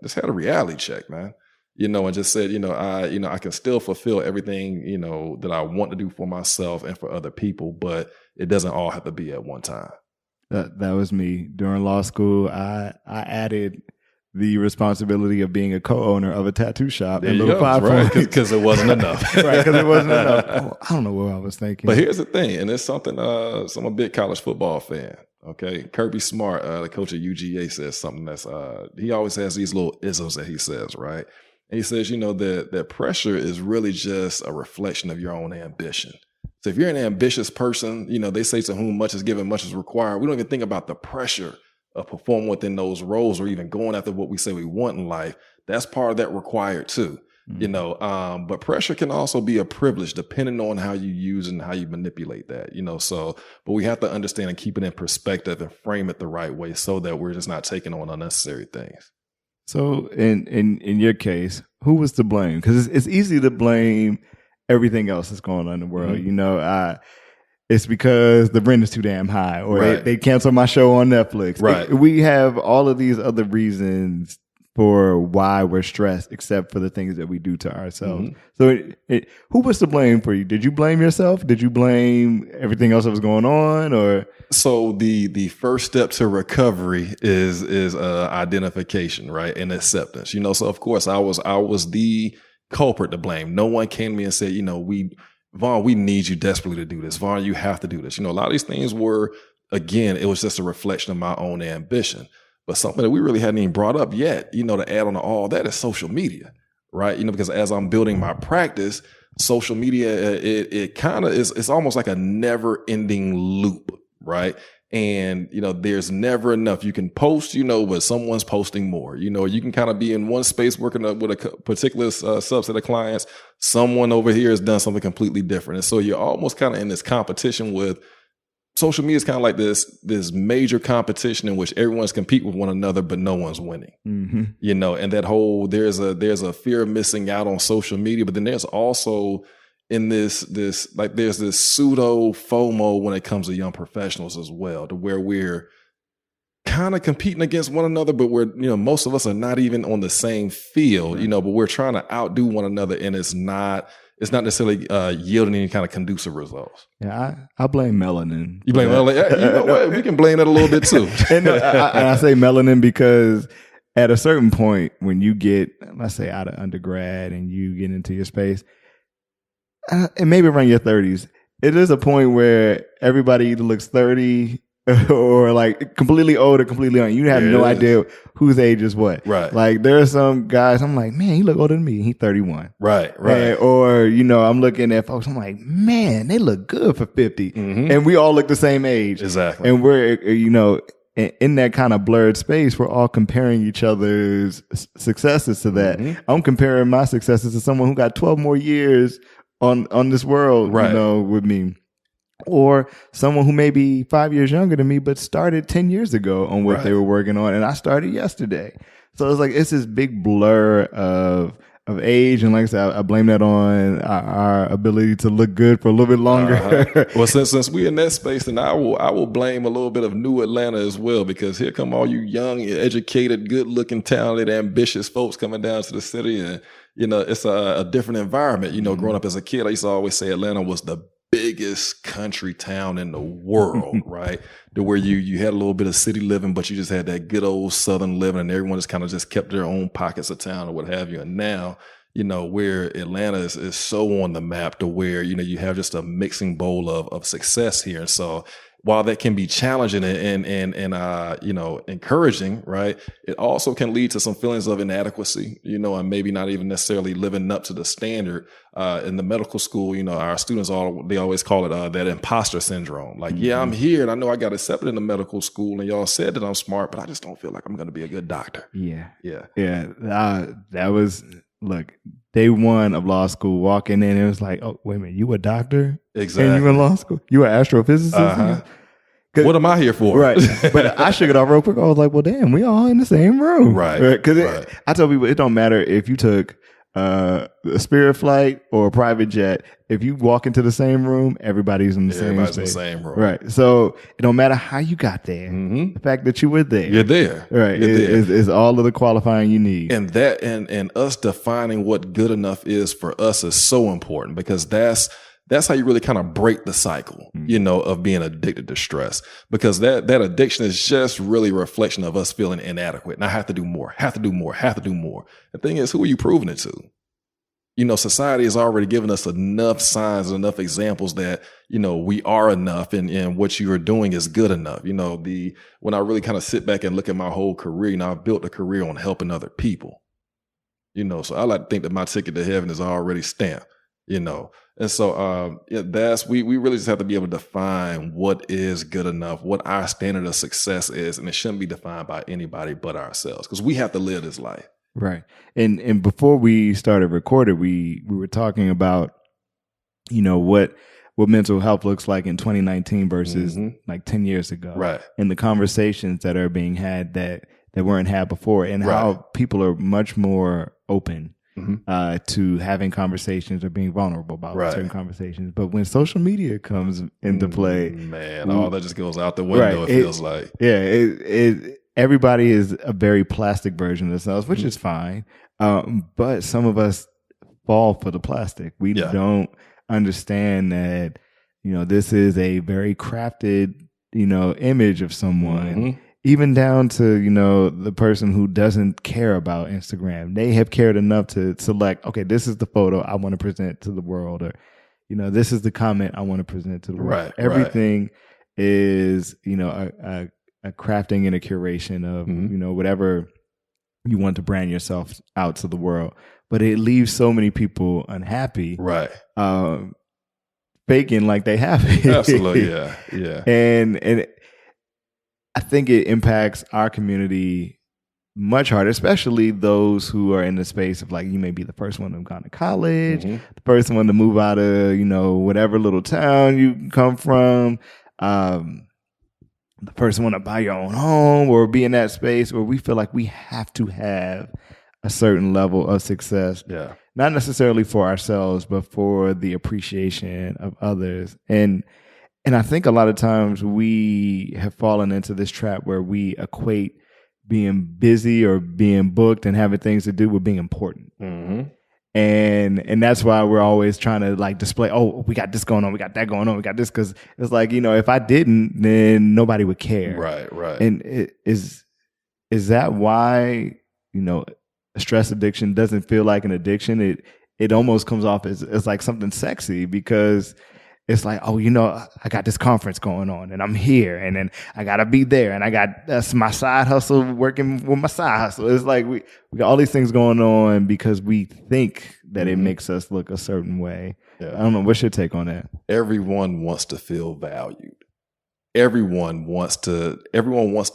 [SPEAKER 2] just had a reality check, man, and just said, I can still fulfill everything, that I want to do for myself and for other people, but it doesn't all have to be at one time.
[SPEAKER 1] That was me. During law school, I added the responsibility of being a co-owner of a tattoo shop in Little Five Points.
[SPEAKER 2] Because it wasn't enough.
[SPEAKER 1] Right, because it wasn't enough. Oh, I don't know what I was thinking.
[SPEAKER 2] But here's the thing, and it's something, so I'm a big college football fan, okay? Kirby Smart, the coach at UGA, says something that's, he always has these little isms that he says, right? And he says, that pressure is really just a reflection of your own ambition. So if you're an ambitious person, they say to whom much is given, much is required. We don't even think about the pressure of performing within those roles or even going after what we say we want in life. That's part of that required too, but pressure can also be a privilege depending on how you use and how you manipulate that, but we have to understand and keep it in perspective and frame it the right way so that we're just not taking on unnecessary things.
[SPEAKER 1] So in your case, who was to blame? Because it's easy to blame everything else that's going on in the world. Mm-hmm. It's because the rent is too damn high, or
[SPEAKER 2] right.
[SPEAKER 1] they cancel my show on Netflix.
[SPEAKER 2] Right.
[SPEAKER 1] We have all of these other reasons for why we're stressed, except for the things that we do to ourselves. Mm-hmm. So who was to blame for you? Did you blame yourself? Did you blame everything else that was going on? Or
[SPEAKER 2] so the first step to recovery is identification, right, and acceptance. So of course I was the culprit to blame. No one came to me and said, Vaughn, we need you desperately to do this. Vaughn, you have to do this. A lot of these things were, again, it was just a reflection of my own ambition. But something that we really hadn't even brought up yet, to add on to all that is social media, right? Because as I'm building my practice, social media, it kind of is, it's almost like a never ending loop, right? And, there's never enough. You can post, but someone's posting more. You can kind of be in one space working with a particular subset of clients. Someone over here has done something completely different. And so you're almost kind of in this competition with social media is kind of like this major competition in which everyone's competing with one another, but no one's winning. Mm-hmm. And that whole, there's a fear of missing out on social media, but then there's also in this there's this pseudo FOMO when it comes to young professionals as well, to where we're kind of competing against one another, but we're, most of us are not even on the same field, but we're trying to outdo one another, and it's not necessarily yielding any kind of conducive results.
[SPEAKER 1] Yeah, I blame melanin.
[SPEAKER 2] You blame melanin? You know what? We can blame that a little bit too.
[SPEAKER 1] and I say melanin because at a certain point, when you get, let's say, out of undergrad and you get into your space, and maybe around your 30s, it is a point where everybody either looks 30 or like completely old or completely young. You have no idea whose age is what.
[SPEAKER 2] Right.
[SPEAKER 1] Like there are some guys, I'm like, man, he look older than me. He's 31.
[SPEAKER 2] Right.
[SPEAKER 1] Or, I'm looking at folks, I'm like, man, they look good for 50.
[SPEAKER 2] Mm-hmm.
[SPEAKER 1] And we all look the same age.
[SPEAKER 2] Exactly.
[SPEAKER 1] And we're, in that kind of blurred space, we're all comparing each other's successes to that. Mm-hmm. I'm comparing my successes to someone who got 12 more years on this world,
[SPEAKER 2] right.
[SPEAKER 1] With me. Or someone who may be 5 years younger than me, but started 10 years ago on what they were working on. And I started yesterday. So it's like, it's this big blur of of age, and like I said, I blame that on our ability to look good for a little bit longer.
[SPEAKER 2] Well, since we in that space, then I will blame a little bit of New Atlanta as well, because here come all you young, educated, good looking, talented, ambitious folks coming down to the city, and it's a different environment. Growing up as a kid, I used to always say Atlanta was the biggest country town in the world, right? To where you had a little bit of city living, but you just had that good old Southern living, and everyone just kind of just kept their own pockets of town or what have you. And now, where Atlanta is so on the map to where, you have just a mixing bowl of success here. And so while that can be challenging and encouraging, right, it also can lead to some feelings of inadequacy, and maybe not even necessarily living up to the standard. In the medical school, our students they always call it that imposter syndrome. Like, yeah, I'm here and I know I got accepted in the medical school and y'all said that I'm smart, but I just don't feel like I'm going to be a good doctor.
[SPEAKER 1] Yeah. That was, look, day one of law school, walking in, it was like, oh, wait a minute, you a doctor?
[SPEAKER 2] Exactly.
[SPEAKER 1] And you in law school? You an astrophysicist?
[SPEAKER 2] Uh-huh. What am I here for?
[SPEAKER 1] Right. But I shook it off real quick. I was like, well, damn, we all in the same room.
[SPEAKER 2] Right.
[SPEAKER 1] Because I tell people, it don't matter if you took a Spirit flight or a private jet. If you walk into the same room, everybody's in the same space.
[SPEAKER 2] In the same room.
[SPEAKER 1] Right. So it don't matter how you got there.
[SPEAKER 2] Mm-hmm.
[SPEAKER 1] The fact that you were there.
[SPEAKER 2] You're there.
[SPEAKER 1] Right. Is all of the qualifying you need.
[SPEAKER 2] And that and us defining what good enough is for us is so important, because that's how you really kind of break the cycle, of being addicted to stress, because that addiction is just really a reflection of us feeling inadequate. And I have to do more, have to do more, have to do more. The thing is, who are you proving it to? Society has already given us enough signs, enough examples that, we are enough and what you are doing is good enough. When I really kind of sit back and look at my whole career, I've built a career on helping other people, so I like to think that my ticket to heaven is already stamped, And so we really just have to be able to define what is good enough, what our standard of success is, and it shouldn't be defined by anybody but ourselves, because we have to live this life.
[SPEAKER 1] Right. And before we started recording, we were talking about, what mental health looks like in 2019 versus like 10 years ago.
[SPEAKER 2] Right.
[SPEAKER 1] And the conversations that are being had that weren't had before, and how people are much more open to having conversations or being vulnerable about certain conversations. But when social media comes into play,
[SPEAKER 2] man, all that just goes out the window. It feels like,
[SPEAKER 1] everybody is a very plastic version of themselves, which is fine. But some of us fall for the plastic. We don't understand that, this is a very crafted, image of someone. Even down to, the person who doesn't care about Instagram. They have cared enough to select, okay, this is the photo I want to present to the world, or, this is the comment I want to present to the world.
[SPEAKER 2] Right,
[SPEAKER 1] Everything is, a crafting and a curation of, whatever you want to brand yourself out to the world. But it leaves so many people unhappy.
[SPEAKER 2] Right.
[SPEAKER 1] Faking like they have it.
[SPEAKER 2] Absolutely, yeah.
[SPEAKER 1] And I think it impacts our community much harder, especially those who are in the space of, like, you may be the first one to have gone to college, the first one to move out of, whatever little town you come from, the first one to buy your own home or be in that space where we feel like we have to have a certain level of success.
[SPEAKER 2] Yeah.
[SPEAKER 1] Not necessarily for ourselves, but for the appreciation of others. And I think a lot of times we have fallen into this trap where we equate being busy or being booked and having things to do with being important. And that's why we're always trying to, like, display, oh, we got this going on, we got that going on, we got this, because it's like, if I didn't, then nobody would care.
[SPEAKER 2] Right.
[SPEAKER 1] And is that why, stress addiction doesn't feel like an addiction? It almost comes off as like something sexy, because it's like, oh, I got this conference going on and I'm here, and then I got to be there, and I got my side hustle working with my side hustle. It's like we got all these things going on because we think that it makes us look a certain way. Yeah. I don't know. What's your take on that?
[SPEAKER 2] Everyone wants to feel valued. Everyone wants to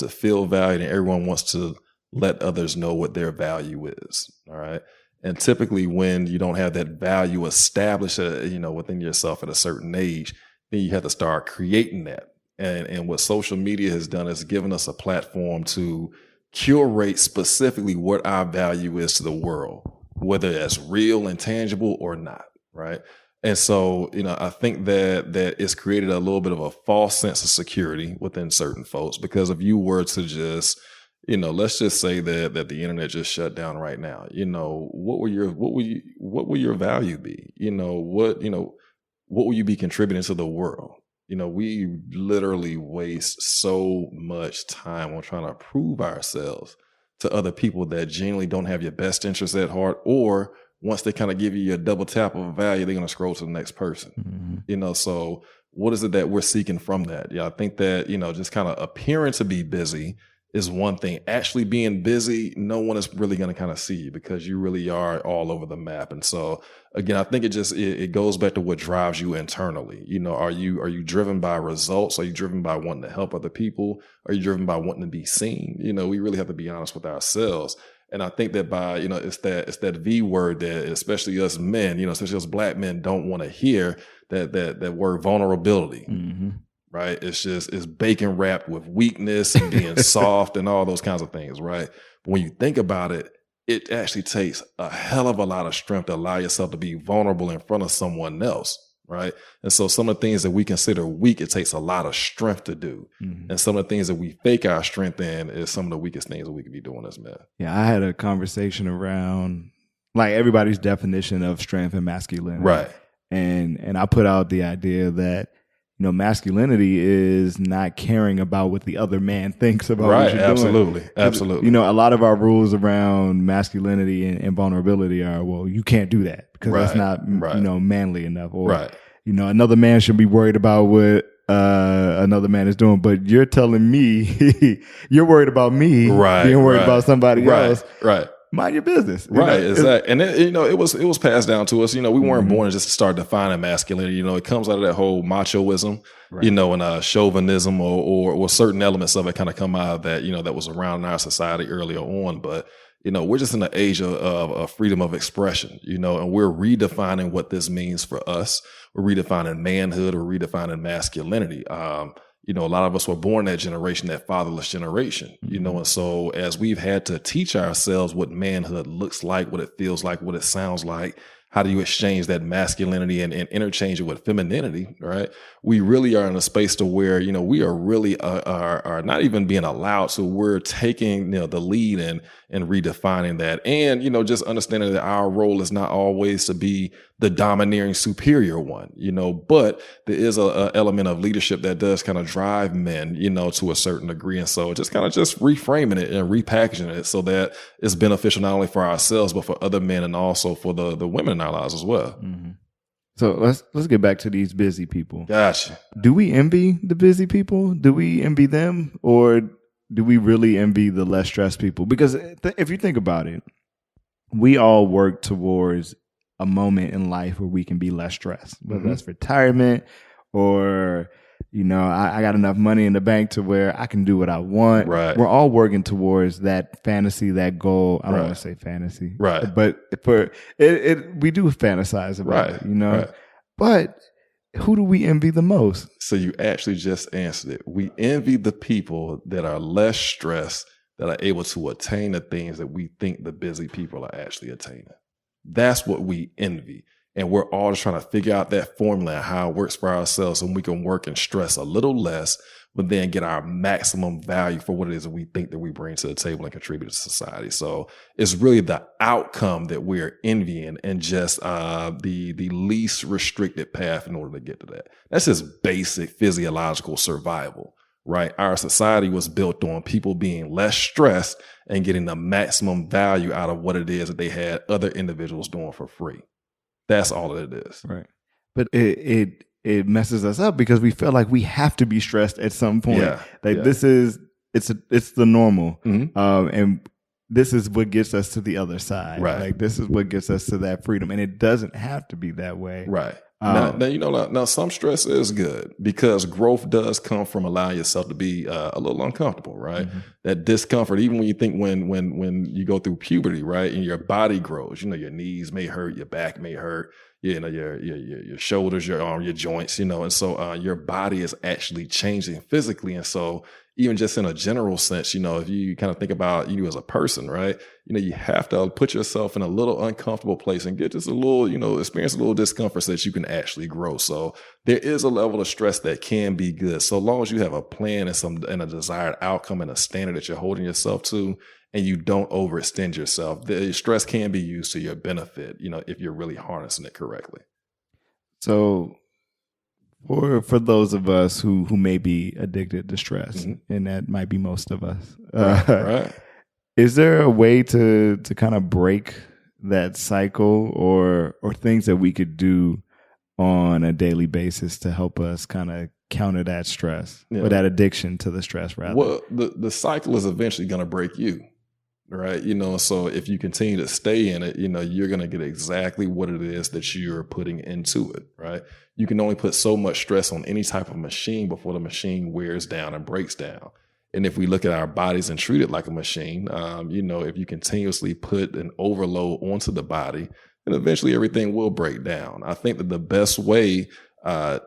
[SPEAKER 2] feel valued, and everyone wants to let others know what their value is. All right. And typically when you don't have that value established, within yourself at a certain age, then you have to start creating that. And what social media has done is given us a platform to curate specifically what our value is to the world. whether that's real and tangible or not, right? And so, I think that it's created a little bit of a false sense of security within certain folks, because if you were to just, let's just say that the internet just shut down right now, what will your value be? What will you be contributing to the world? We literally waste so much time on trying to prove ourselves to other people that genuinely don't have your best interests at heart, or once they kind of give you your double tap of value, they're going to scroll to the next person. So what is it that we're seeking from that? Yeah, I think that, just kind of appearing to be busy is one thing. Actually being busy, no one is really going to kind of see you, because you really are all over the map. And so again, I think it goes back to what drives you internally. Are you driven by results? Are you driven by wanting to help other people? Are you driven by wanting to be seen? We really have to be honest with ourselves. And I think that by, it's that V word that especially us men, especially us Black men, don't want to hear, that word vulnerability. Right. It's bacon wrapped with weakness and being soft and all those kinds of things. Right. But when you think about it, it actually takes a hell of a lot of strength to allow yourself to be vulnerable in front of someone else. Right. And so some of the things that we consider weak, it takes a lot of strength to do. And some of the things that we fake our strength in is some of the weakest things that we could be doing as men.
[SPEAKER 1] Yeah. I had a conversation around like everybody's definition of strength and masculinity.
[SPEAKER 2] Right.
[SPEAKER 1] And I put out the idea that, masculinity is not caring about what the other man thinks about what you're
[SPEAKER 2] absolutely.
[SPEAKER 1] doing.
[SPEAKER 2] Absolutely.
[SPEAKER 1] A lot of our rules around masculinity and vulnerability are, well, you can't do that because that's not, manly enough. Or, another man should be worried about what another man is doing. But you're telling me you're worried about me being worried about somebody else.
[SPEAKER 2] Right.
[SPEAKER 1] Mind your business.
[SPEAKER 2] Right. Exactly. And it was passed down to us. We weren't born just to start defining masculinity. It comes out of that whole machoism, and chauvinism or certain elements of it kind of come out of that, that was around in our society earlier on. But, we're just in the age of freedom of expression, and we're redefining what this means for us. We're redefining manhood. We're redefining masculinity. A lot of us were born that generation, that fatherless generation, and so as we've had to teach ourselves what manhood looks like, what it feels like, what it sounds like, how do you exchange that masculinity and interchange it with femininity, right? We really are in a space to where, we are really are not even being allowed. So we're taking, the lead and redefining that. And, just understanding that our role is not always to be the domineering superior one, but there is a element of leadership that does kind of drive men, to a certain degree. And so just kind of just reframing it and repackaging it so that it's beneficial not only for ourselves, but for other men and also for the women in our lives as well.
[SPEAKER 1] So let's get back to these busy people.
[SPEAKER 2] Gotcha.
[SPEAKER 1] Do we envy the busy people? Do we envy them, or do we really envy the less stressed people? Because if you think about it, we all work towards a moment in life where we can be less stressed, whether that's retirement or, I got enough money in the bank to where I can do what I want.
[SPEAKER 2] Right.
[SPEAKER 1] We're all working towards that fantasy, that goal. I don't want to say fantasy.
[SPEAKER 2] Right.
[SPEAKER 1] But for it we do fantasize about it,
[SPEAKER 2] Right.
[SPEAKER 1] But who do we envy the most?
[SPEAKER 2] So you actually just answered it. We envy the people that are less stressed, that are able to attain the things that we think the busy people are actually attaining. That's what we envy. And we're all just trying to figure out that formula and how it works for ourselves, and we can work and stress a little less, but then get our maximum value for what it is that we think that we bring to the table and contribute to society. So it's really the outcome that we're envying, and just the least restricted path in order to get to that. That's just basic physiological survival, right? Our society was built on people being less stressed and getting the maximum value out of what it is that they had other individuals doing for free. That's all that it is.
[SPEAKER 1] Right. But it messes us up because we feel like we have to be stressed at some point. This is, it's the normal. And this is what gets us to the other side.
[SPEAKER 2] Right.
[SPEAKER 1] Like this is what gets us to that freedom. And it doesn't have to be that way.
[SPEAKER 2] Right. Now some stress is good, because growth does come from allowing yourself to be a little uncomfortable, right? That discomfort, even when you think when you go through puberty, right, and your body grows, your knees may hurt, your back may hurt, your shoulders, your arm, your joints, and so your body is actually changing physically, and so even just in a general sense, if you kind of think about you as a person, right? You have to put yourself in a little uncomfortable place and get just a little, experience a little discomfort so that you can actually grow. So there is a level of stress that can be good. So long as you have a plan and a desired outcome and a standard that you're holding yourself to, and you don't overextend yourself, the stress can be used to your benefit, if you're really harnessing it correctly.
[SPEAKER 1] So for those of us who may be addicted to stress, and that might be most of us,
[SPEAKER 2] right.
[SPEAKER 1] Is there a way to kind of break that cycle or things that we could do on a daily basis to help us kind of counter that stress or that addiction to the stress, rather?
[SPEAKER 2] Well, the cycle is eventually going to break you. Right. So if you continue to stay in it, you're going to get exactly what it is that you're putting into it. Right. You can only put so much stress on any type of machine before the machine wears down and breaks down. And if we look at our bodies and treat it like a machine, if you continuously put an overload onto the body, then eventually everything will break down. I think that the best way,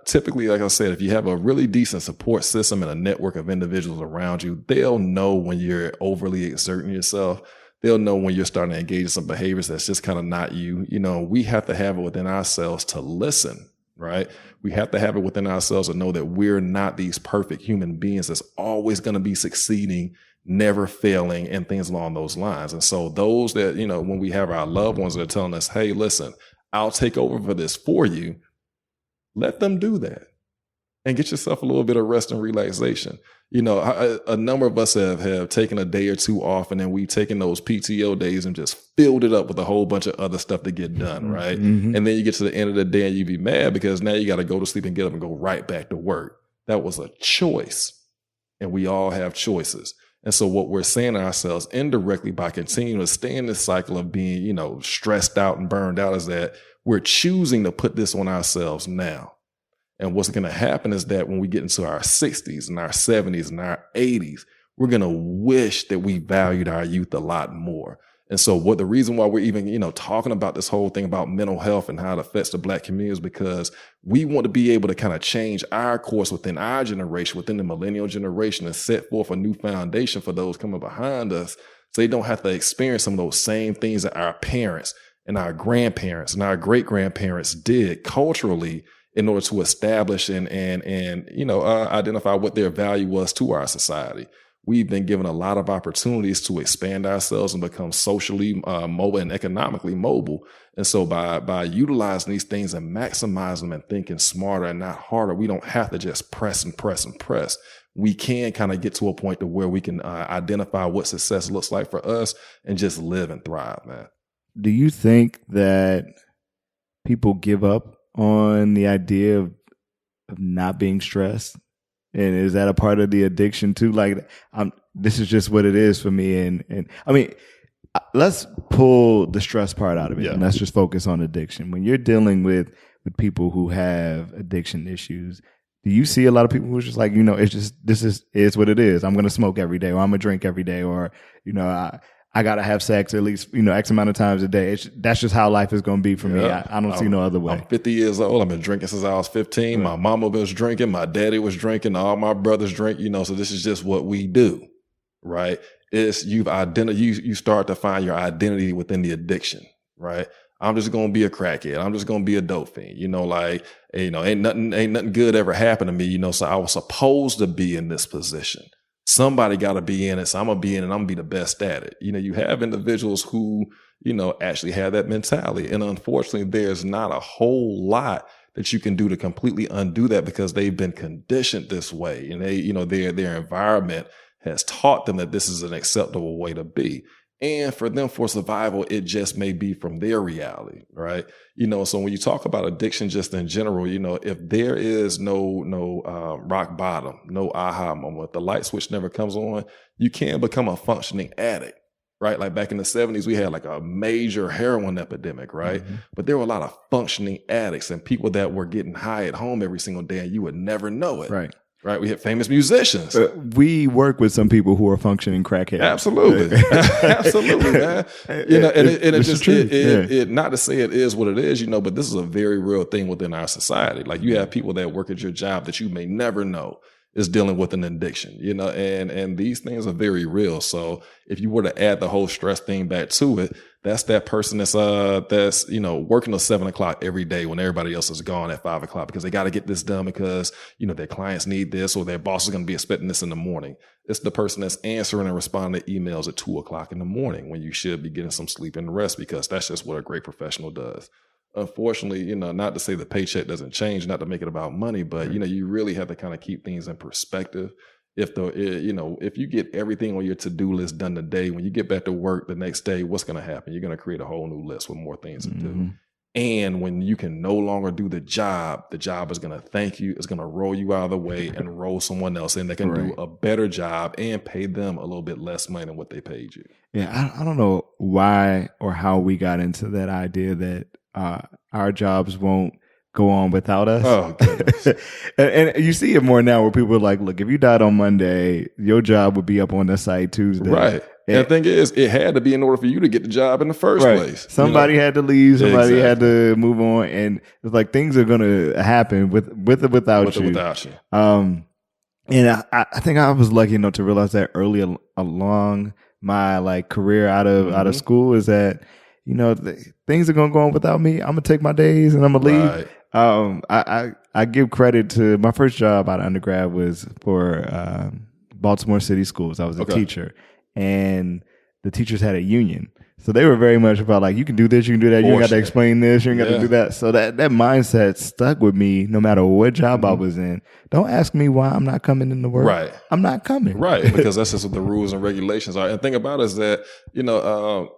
[SPEAKER 2] typically, like I said, if you have a really decent support system and a network of individuals around you, they'll know when you're overly exerting yourself. They'll know when you're starting to engage in some behaviors that's just kind of not you. We have to have it within ourselves to listen, right? We have to have it within ourselves to know that we're not these perfect human beings that's always going to be succeeding, never failing, and things along those lines. And so those that, when we have our loved ones that are telling us, hey, listen, I'll take over for this for you. Let them do that and get yourself a little bit of rest and relaxation. A number of us have taken a day or two off, and then we've taken those PTO days and just filled it up with a whole bunch of other stuff to get done, right? And then you get to the end of the day and you be mad because now you got to go to sleep and get up and go right back to work. That was a choice, and we all have choices. And so what we're saying to ourselves indirectly by continuing to stay in this cycle of being, stressed out and burned out is that we're choosing to put this on ourselves now. And what's going to happen is that when we get into our 60s and our 70s and our 80s, we're going to wish that we valued our youth a lot more. And so the reason why we're even, talking about this whole thing about mental health and how it affects the Black community is because we want to be able to kind of change our course within our generation, within the millennial generation, and set forth a new foundation for those coming behind us so they don't have to experience some of those same things that our parents and our grandparents and our great-grandparents did culturally in order to establish and identify what their value was to our society. We've been given a lot of opportunities to expand ourselves and become socially mobile and economically mobile. And so by utilizing these things and maximizing them and thinking smarter and not harder, we don't have to just press and press and press. We can kind of get to a point to where we can identify what success looks like for us and just live and thrive, man.
[SPEAKER 1] Do you think that people give up on the idea of not being stressed? And is that a part of the addiction too? Like, this is just what it is for me. And I mean, let's pull the stress part out of it and let's just focus on addiction. When you're dealing with people who have addiction issues, do you see a lot of people who's just like, it's just, this is what it is. I'm going to smoke every day, or I'm going to drink every day, or, I got to have sex at least, X amount of times a day. That's just how life is going to be for me. I don't see no other way.
[SPEAKER 2] I'm 50 years old. I've been drinking since I was 15. Right. My mama was drinking. My daddy was drinking. All my brothers drink, so this is just what we do, right? It's you start to find your identity within the addiction, right? I'm just going to be a crackhead. I'm just going to be a dope fiend, ain't nothing good ever happened to me, so I was supposed to be in this position. Somebody got to be in it. So I'm going to be in it and I'm going to be the best at it. You have individuals who, actually have that mentality. And unfortunately, there's not a whole lot that you can do to completely undo that because they've been conditioned this way. And their environment has taught them that this is an acceptable way to be. And for them, for survival, it just may be from their reality, right? So when you talk about addiction just in general, if there is no rock bottom, no aha moment, the light switch never comes on, you can become a functioning addict, right? Like back in the 70s, we had like a major heroin epidemic, right? Mm-hmm. But there were a lot of functioning addicts and people that were getting high at home every single day and you would never know it.
[SPEAKER 1] Right.
[SPEAKER 2] Right. We have famous musicians.
[SPEAKER 1] We work with some people who are functioning crackheads.
[SPEAKER 2] Absolutely. Absolutely, man. It not to say it is what it is, but this is a very real thing within our society. Like you have people that work at your job that you may never know. is dealing with an addiction, you know, and these things are very real. So if you were to add the whole stress thing back to it, that's that person that's, you know, working till 7 o'clock every day when everybody else is gone at 5 o'clock because they got to get this done because, you know, their clients need this or their boss is going to be expecting this in the morning. It's the person that's answering and responding to emails at 2 o'clock in the morning when you should be getting some sleep and rest, because that's just what a great professional does. Unfortunately, you know, not to say the paycheck doesn't change, not to make it about money, but, you know, you really have to kind of keep things in perspective. If you get everything on your to-do list done today, when you get back to work the next day, what's going to happen? You're going to create a whole new list with more things to do. And when you can no longer do the job is going to thank you. It's going to roll you out of the way and roll someone else in that can do a better job and pay them a little bit less money than what they paid you.
[SPEAKER 1] Yeah, I don't know why or how we got into that idea that our jobs won't go on without us.
[SPEAKER 2] Oh, goodness.
[SPEAKER 1] and you see it more now where people are like, look, if you died on Monday, your job would be up on the site Tuesday.
[SPEAKER 2] Right. And the thing is, it had to be in order for you to get the job in the first place.
[SPEAKER 1] Somebody had to leave. Somebody had to move on. And it's like things are going to happen with or without you. And I think I was lucky enough to realize that early along my like career out of school is that, you know, things are going to go on without me. I'm going to take my days and I'm going to leave. Right. I give credit to my first job out of undergrad was for Baltimore City Schools. I was a teacher, and the teachers had a union. So they were very much about like, you can do this, you can do that. You ain't got to explain this. You ain't got to do that. So that mindset stuck with me no matter what job I was in. Don't ask me why I'm not coming into work.
[SPEAKER 2] Right.
[SPEAKER 1] I'm not coming.
[SPEAKER 2] Right. Because that's just what the rules and regulations are. And the thing about it is that, you know,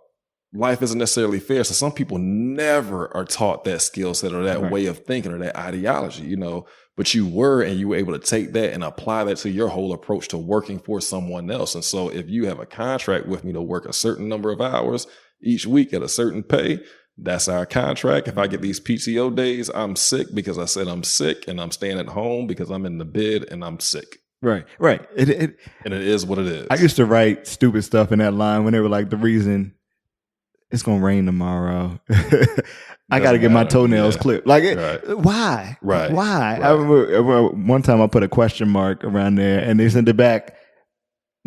[SPEAKER 2] life isn't necessarily fair. So some people never are taught that skill set or that way of thinking or that ideology, you know, but you were able to take that and apply that to your whole approach to working for someone else. And so if you have a contract with me to work a certain number of hours each week at a certain pay, that's our contract. If I get these PTO days, I'm sick because I said I'm sick, and I'm staying at home because I'm in the bed and I'm sick.
[SPEAKER 1] Right.
[SPEAKER 2] And it is what it is.
[SPEAKER 1] I used to write stupid stuff in that line when they were like, the reason it's going to rain tomorrow. I got to get my toenails clipped. Like, why?
[SPEAKER 2] Right.
[SPEAKER 1] Why? Right. I remember one time I put a question mark around there and they sent it back.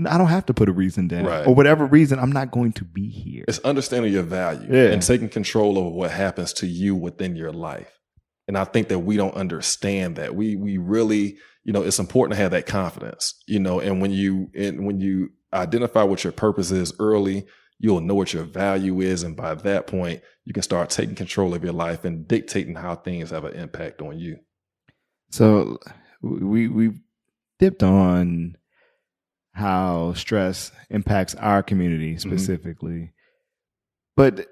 [SPEAKER 1] I don't have to put a reason down.
[SPEAKER 2] Right.
[SPEAKER 1] Or whatever reason, I'm not going to be here.
[SPEAKER 2] It's understanding your value and taking control over what happens to you within your life. And I think that we don't understand that. We really, you know, it's important to have that confidence, you know, and when you identify what your purpose is early, you'll know what your value is. And by that point, you can start taking control of your life and dictating how things have an impact on you.
[SPEAKER 1] So we dipped on how stress impacts our community specifically. But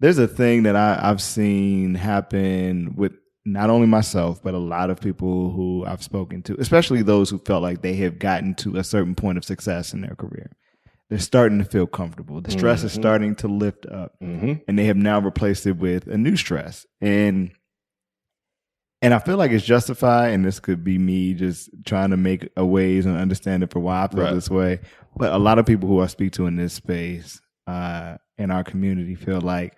[SPEAKER 1] there's a thing that I've seen happen with not only myself, but a lot of people who I've spoken to, especially those who felt like they have gotten to a certain point of success in their career. They're starting to feel comfortable. The stress is starting to lift up, and they have now replaced it with a new stress. And I feel like it's justified, and this could be me just trying to make a ways and understand it for why I feel this way. But a lot of people who I speak to in this space, in our community, feel like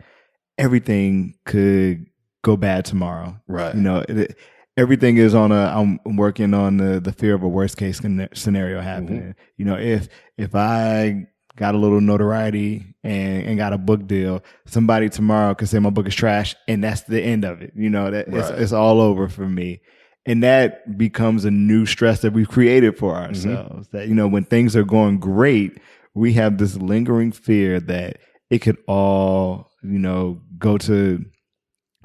[SPEAKER 1] everything could go bad tomorrow.
[SPEAKER 2] Right.
[SPEAKER 1] You know, everything is I'm working on the fear of a worst case scenario happening. You know, if I got a little notoriety and got a book deal, somebody tomorrow could say my book is trash, and that's the end of it. You know, that it's all over for me. And that becomes a new stress that we've created for ourselves. That, you know, when things are going great, we have this lingering fear that it could all, you know, go to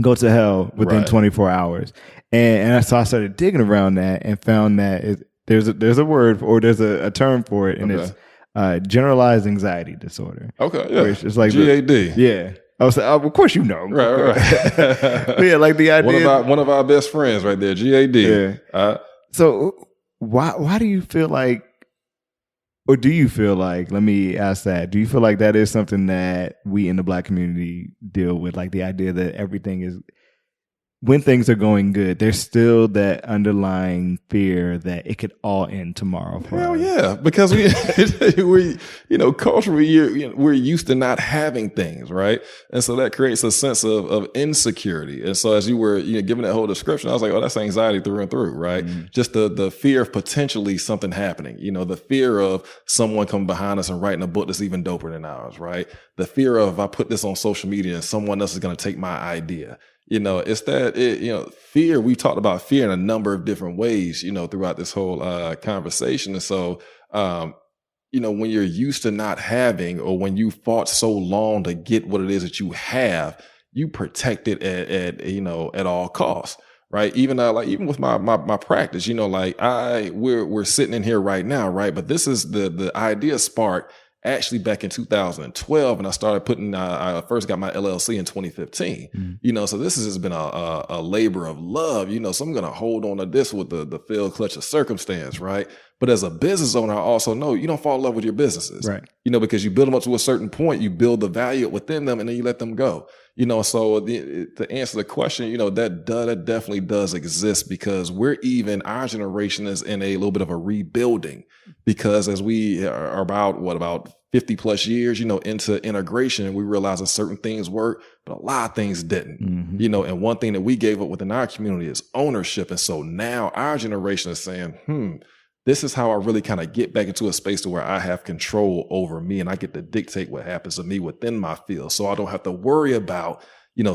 [SPEAKER 1] hell within 24 hours. And so I started digging around that and found that there's a word or there's a term for it, and it's generalized anxiety disorder.
[SPEAKER 2] Okay, yeah.
[SPEAKER 1] Which is like
[SPEAKER 2] GAD.
[SPEAKER 1] I was like, of course you know.
[SPEAKER 2] Right.
[SPEAKER 1] But yeah, like the idea.
[SPEAKER 2] One of our best friends right there, GAD.
[SPEAKER 1] Yeah. So why do you feel like, or do you feel like, let me ask that, do you feel like that is something that we in the Black community deal with, like the idea that everything when things are going good, there's still that underlying fear that it could all end tomorrow.
[SPEAKER 2] Hell yeah, because we culturally, we're used to not having things, right? And so that creates a sense of insecurity. And so as you were giving that whole description, I was like, oh, that's anxiety through and through, right? Mm-hmm. Just the fear of potentially something happening, the fear of someone coming behind us and writing a book that's even doper than ours, right? The fear of, if I put this on social media and someone else is going to take my idea. It's that, fear. We talked about fear in a number of different ways, throughout this whole conversation. And so, when you're used to not having, or when you fought so long to get what it is that you have, you protect it at all costs. Right. Even even with my practice, we're sitting in here right now. Right. But this is the idea spark actually back in 2012, and I started I first got my LLC in 2015, so this has just been a labor of love, so I'm going to hold on to this with the field clutch of circumstance, right? But as a business owner, I also know you don't fall in love with your businesses,
[SPEAKER 1] right?
[SPEAKER 2] Because you build them up to a certain point, you build the value within them, and then you let them go, so to answer the question, that definitely does exist, because our generation is in a little bit of a rebuilding, because as we are about 50 plus years, into integration, we realize that certain things work, but a lot of things didn't, and one thing that we gave up within our community is ownership. And so now our generation is saying, this is how I really kind of get back into a space to where I have control over me, and I get to dictate what happens to me within my field. So I don't have to worry about,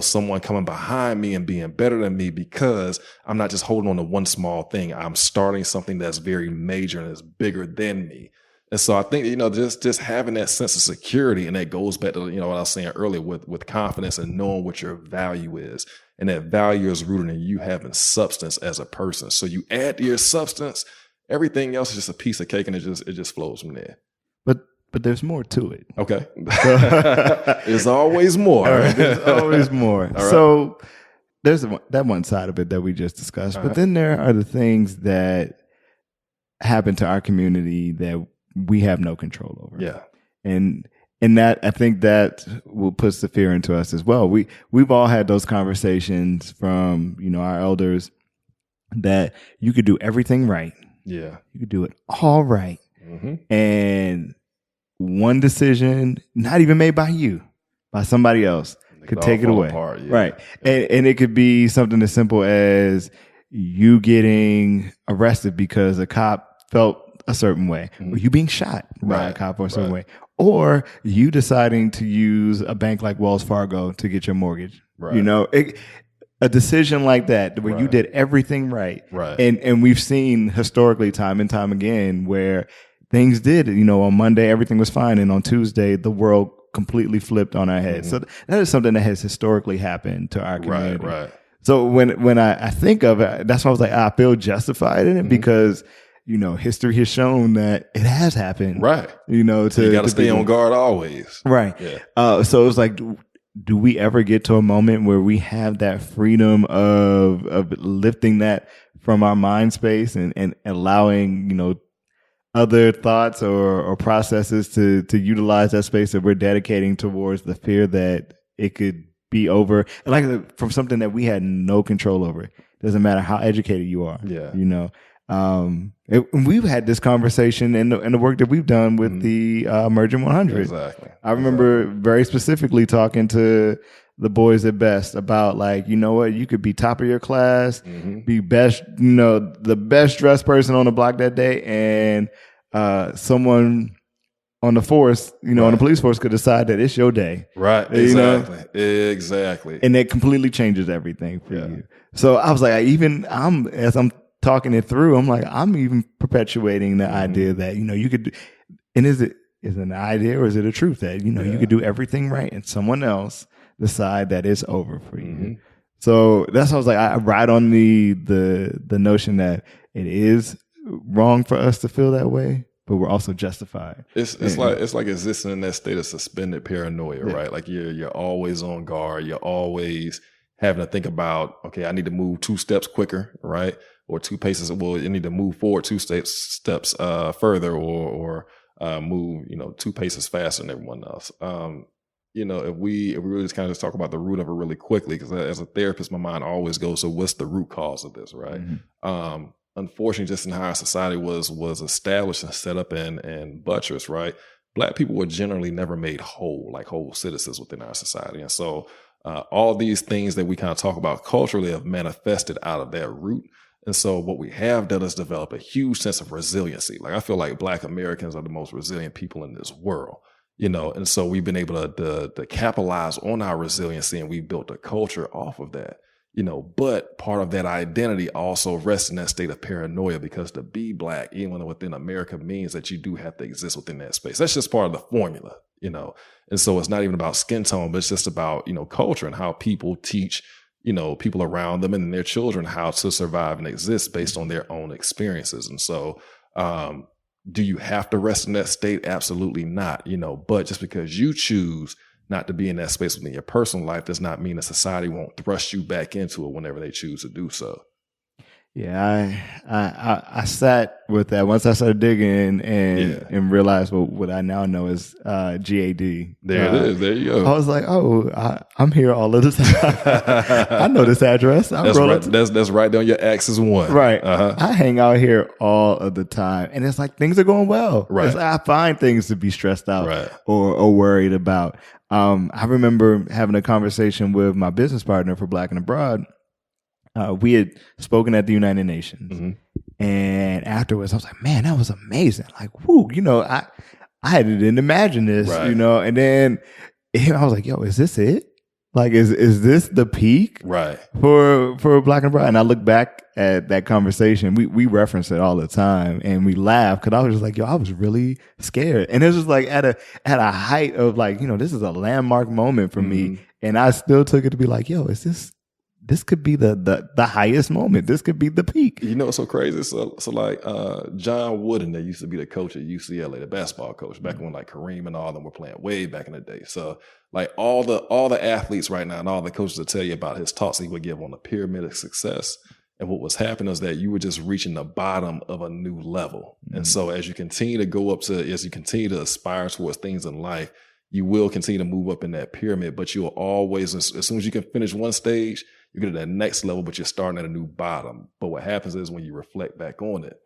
[SPEAKER 2] someone coming behind me and being better than me, because I'm not just holding on to one small thing. I'm starting something that's very major and is bigger than me. And so I think, just having that sense of security, and that goes back to, what I was saying earlier with confidence and knowing what your value is. And that value is rooted in you having substance as a person. So you add to your substance, everything else is just a piece of cake, and it just flows from there.
[SPEAKER 1] But there's more to it.
[SPEAKER 2] Okay. There's always more.
[SPEAKER 1] All right, there's always more. Right. So there's that one side of it that we just discussed. But then there are the things that happen to our community that we have no control over.
[SPEAKER 2] Yeah.
[SPEAKER 1] And that, I think that will put the fear into us as well. We've all had those conversations from, our elders, that you could do everything right.
[SPEAKER 2] Yeah.
[SPEAKER 1] You could do it all right. And one decision, not even made by you, by somebody else, could take it away.
[SPEAKER 2] Apart, yeah.
[SPEAKER 1] Right. And it could be something as simple as you getting arrested because a cop felt a certain way, or you being shot by a cop or a certain way, or you deciding to use a bank like Wells Fargo to get your mortgage. Right. A decision like that, where you did everything right. And we've seen historically, time and time again, where things did, on Monday, everything was fine. And on Tuesday, the world completely flipped on our heads. So that is something that has historically happened to our community.
[SPEAKER 2] Right.
[SPEAKER 1] So when I think of it, that's why I was like, I feel justified in it, because, history has shown that it has happened.
[SPEAKER 2] Right.
[SPEAKER 1] You got
[SPEAKER 2] to stay on guard always.
[SPEAKER 1] Right.
[SPEAKER 2] Yeah.
[SPEAKER 1] So it's like, do we ever get to a moment where we have that freedom of lifting that from our mind space and allowing, other thoughts or processes to utilize that space that we're dedicating towards the fear that it could be over, like from something that we had no control over. Doesn't matter how educated you are.
[SPEAKER 2] Yeah.
[SPEAKER 1] We've had this conversation in the work that we've done with the Emerging 100.
[SPEAKER 2] Exactly.
[SPEAKER 1] I remember very specifically talking to the boys at Best about, like, you could be top of your class, be best, the best dressed person on the block that day, and someone on the force, on the police force, could decide that it's your day.
[SPEAKER 2] Right. Exactly. Exactly.
[SPEAKER 1] And it completely changes everything for you. So I was like, as I'm talking it through, I'm like, I'm even perpetuating the idea that, you could do, and is it an idea or is it a truth that, you could do everything right and someone else decide that it's over for you. So that's why I was like, I ride on the notion that it is wrong for us to feel that way, but we're also justified.
[SPEAKER 2] It's like existing in that state of suspended paranoia, right? Like you're always on guard. You're always having to think about, okay, I need to move 2 steps quicker, right? Or 2 paces. Well, you need to move forward 2 steps further, or move 2 paces faster than everyone else. if we really just kind of just talk about the root of it really quickly, because as a therapist, my mind always goes, so what's the root cause of this, right? Mm-hmm. Unfortunately, just in how our society was established and set up and buttressed, right? Black people were generally never made whole, like whole citizens within our society. And so all these things that we kind of talk about culturally have manifested out of that root. And so what we have done is develop a huge sense of resiliency. Like I feel like Black Americans are the most resilient people in this world, and so we've been able to capitalize on our resiliency, and we built a culture off of that. But part of that identity also rests in that state of paranoia, because to be Black, even within America, means that you do have to exist within that space. That's just part of the formula, and so it's not even about skin tone, but it's just about, culture and how people teach, people around them and their children how to survive and exist based on their own experiences. And so, do you have to rest in that state? Absolutely not, but just because you choose not to be in that space within your personal life does not mean that society won't thrust you back into it whenever they choose to do so.
[SPEAKER 1] Yeah, I sat with that once I started digging and realized what I now know is GAD.
[SPEAKER 2] There it is. There you go.
[SPEAKER 1] I was like, I'm here all of the time. I know this address.
[SPEAKER 2] That's right there on your Axis One.
[SPEAKER 1] Right. I hang out here all of the time, and it's like things are going well.
[SPEAKER 2] Right.
[SPEAKER 1] It's like I find things to be stressed out or worried about. I remember having a conversation with my business partner for Black and Abroad. We had spoken at the United Nations, mm-hmm. and afterwards I was like, man, that was amazing. Like, whoo, I didn't imagine this, and then I was like, yo, is this it? Like, is this the peak for Black and Abroad? And I look back at that conversation. We reference it all the time, and we laugh because I was just like, yo, I was really scared. And it was just like at a height of like, this is a landmark moment for me. And I still took it to be like, yo, this could be the highest moment. This could be the peak.
[SPEAKER 2] What's so crazy? So like John Wooden, that used to be the coach at UCLA, the basketball coach, back when like Kareem and all of them were playing way back in the day. So like all the athletes right now and all the coaches will tell you about his talks he would give on the pyramid of success. And what was happening is that you were just reaching the bottom of a new level. Mm-hmm. And so as you continue to aspire towards things in life, you will continue to move up in that pyramid, but you'll always, as soon as you can finish one stage, you get to that next level, but you're starting at a new bottom. But what happens is when you reflect back on it,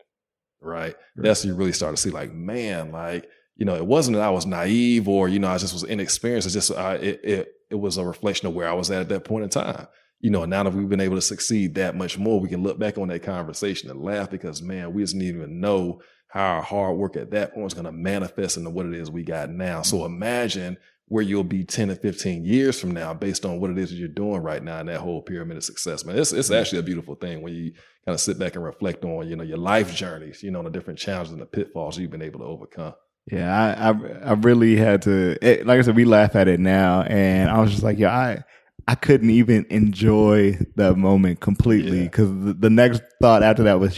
[SPEAKER 2] right? That's when you really start to see like, man, like, it wasn't that I was naive or, I just was inexperienced. It's just, it was a reflection of where I was at that point in time. And now that we've been able to succeed that much more, we can look back on that conversation and laugh because, man, we just didn't even know how our hard work at that point is going to manifest into what it is we got now. So imagine where you'll be 10 and 15 years from now based on what it is that you're doing right now in that whole pyramid of success, man. It's actually a beautiful thing when you kind of sit back and reflect on, your life journeys, on the different challenges and the pitfalls you've been able to overcome.
[SPEAKER 1] Yeah, I really had to, like I said, we laugh at it now. And I was just like, I couldn't even enjoy that moment completely because the next thought after that was,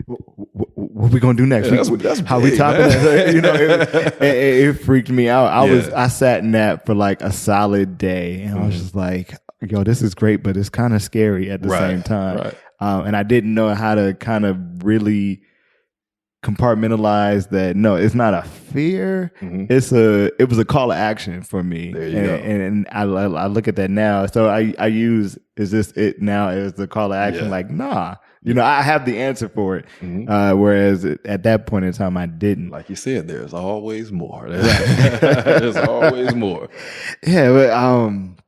[SPEAKER 1] what are we gonna do next?
[SPEAKER 2] That's
[SPEAKER 1] how we topping that? It freaked me out. I sat in that for like a solid day, and I was just like, yo, this is great, but it's kind of scary at the same time.
[SPEAKER 2] Right.
[SPEAKER 1] And I didn't know how to kind of really compartmentalize that. No, it's not a fear. Mm-hmm. It was a call to action for me.
[SPEAKER 2] There you go.
[SPEAKER 1] And I look at that now. So I use, is this it now as the call to action? Like, nah, I have the answer for it. Mm-hmm. Whereas at that point in time, I didn't.
[SPEAKER 2] Like you said, there's always more. There's always more.
[SPEAKER 1] Yeah. But,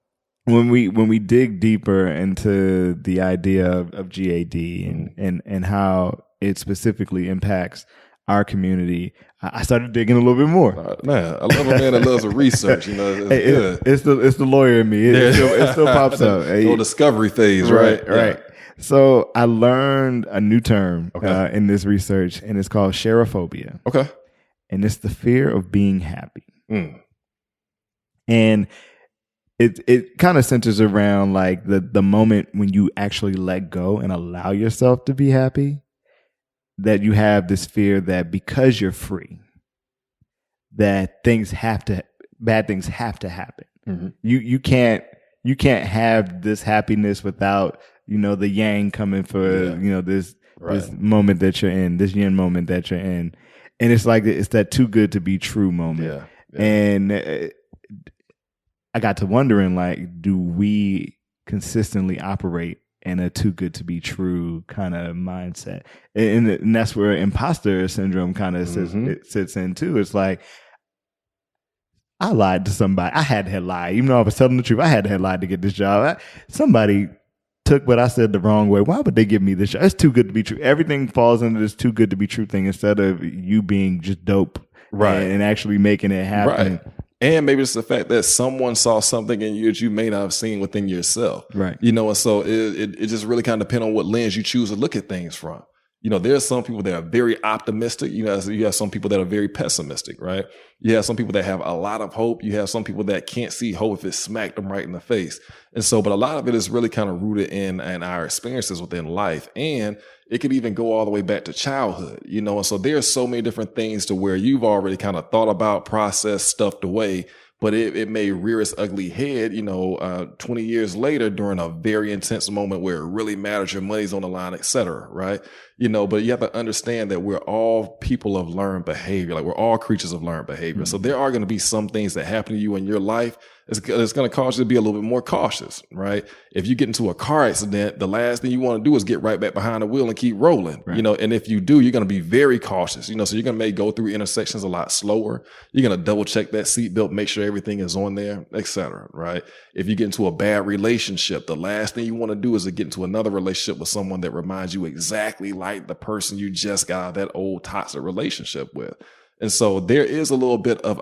[SPEAKER 1] when we dig deeper into the idea of GAD and how it specifically impacts our community, I started digging a little bit more.
[SPEAKER 2] Man, I love a man that loves the research.
[SPEAKER 1] It's the lawyer in me. It still pops up.
[SPEAKER 2] Little discovery phase, right?
[SPEAKER 1] Right. So I learned a new term in this research, and it's called cherophobia.
[SPEAKER 2] Okay.
[SPEAKER 1] And it's the fear of being happy. And it kind of centers around like the moment when you actually let go and allow yourself to be happy, that you have this fear that because you're free, that bad things have to happen. Mm-hmm. You can't have this happiness without, the yang coming for, this moment that you're in, this yin moment that you're in. And it's like, it's that too good to be true moment.
[SPEAKER 2] Yeah.
[SPEAKER 1] And I got to wondering, like, do we consistently operate in a too good to be true kind of mindset? And that's where imposter syndrome kind of sits in too. It's like, I lied to somebody. I had to lie. Even though I was telling the truth, I had to lie to get this job. Somebody took what I said the wrong way. Why would they give me this job? It's too good to be true. Everything falls into this too good to be true thing instead of you being just dope.
[SPEAKER 2] Right.
[SPEAKER 1] And actually making it happen.
[SPEAKER 2] Right. And maybe it's the fact that someone saw something in you that you may not have seen within yourself.
[SPEAKER 1] Right.
[SPEAKER 2] You know, and so it just really kind of depends on what lens you choose to look at things from. You know, there's some people that are very optimistic. You know, you have some people that are very pessimistic, right? You have some people that have a lot of hope. You have some people that can't see hope if it smacked them right in the face. And so, but a lot of it is really kind of rooted in our experiences within life. And it could even go all the way back to childhood, you know? And so there's so many different things to where you've already kind of thought about, processed, stuffed away, but it may rear its ugly head, 20 years later during a very intense moment where it really matters, your money's on the line, et cetera, right? But you have to understand that we're all people of learned behavior. Like, we're all creatures of learned behavior. Mm-hmm. So there are going to be some things that happen to you in your life. It's going to cause you to be a little bit more cautious, right? If you get into a car accident, the last thing you want to do is get right back behind the wheel and keep rolling, right. And if you do, you're going to be very cautious, so you're going to maybe go through intersections a lot slower. You're going to double check that seatbelt, make sure everything is on there, et cetera, right? If you get into a bad relationship, the last thing you want to do is to get into another relationship with someone that reminds you exactly like the person you just got out of that old toxic relationship with. And so there is a little bit of,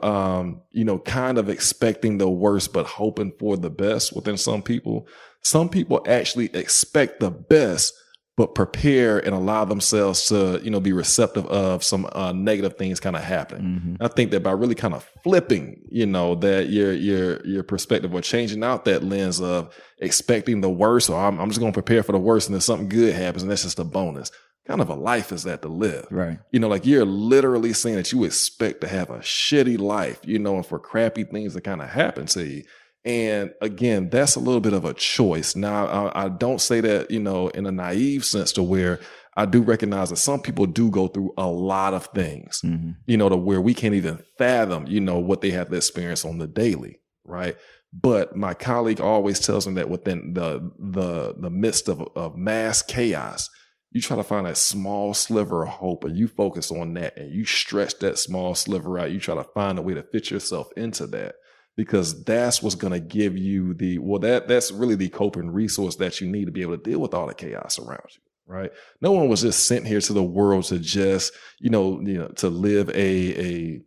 [SPEAKER 2] kind of expecting the worst, but hoping for the best within some people. Some people actually expect the best, but prepare and allow themselves to, be receptive of some negative things kind of happening. Mm-hmm. I think that by really kind of flipping, that your perspective, or changing out that lens of expecting the worst, or I'm just going to prepare for the worst, and then something good happens, and that's just a bonus. Kind of a life is that to live,
[SPEAKER 1] right?
[SPEAKER 2] Like, you're literally saying that you expect to have a shitty life, and for crappy things to kind of happen to you. And again, that's a little bit of a choice. Now, I don't say that, in a naive sense, to where I do recognize that some people do go through a lot of things, mm-hmm. To where we can't even fathom, what they have to experience on the daily, right? But my colleague always tells me that within the midst of mass chaos, you try to find that small sliver of hope, and you focus on that, and you stretch that small sliver out. You try to find a way to fit yourself into that, because that's what's going to give you that's really the coping resource that you need to be able to deal with all the chaos around you, right? No one was just sent here to the world to just, to live a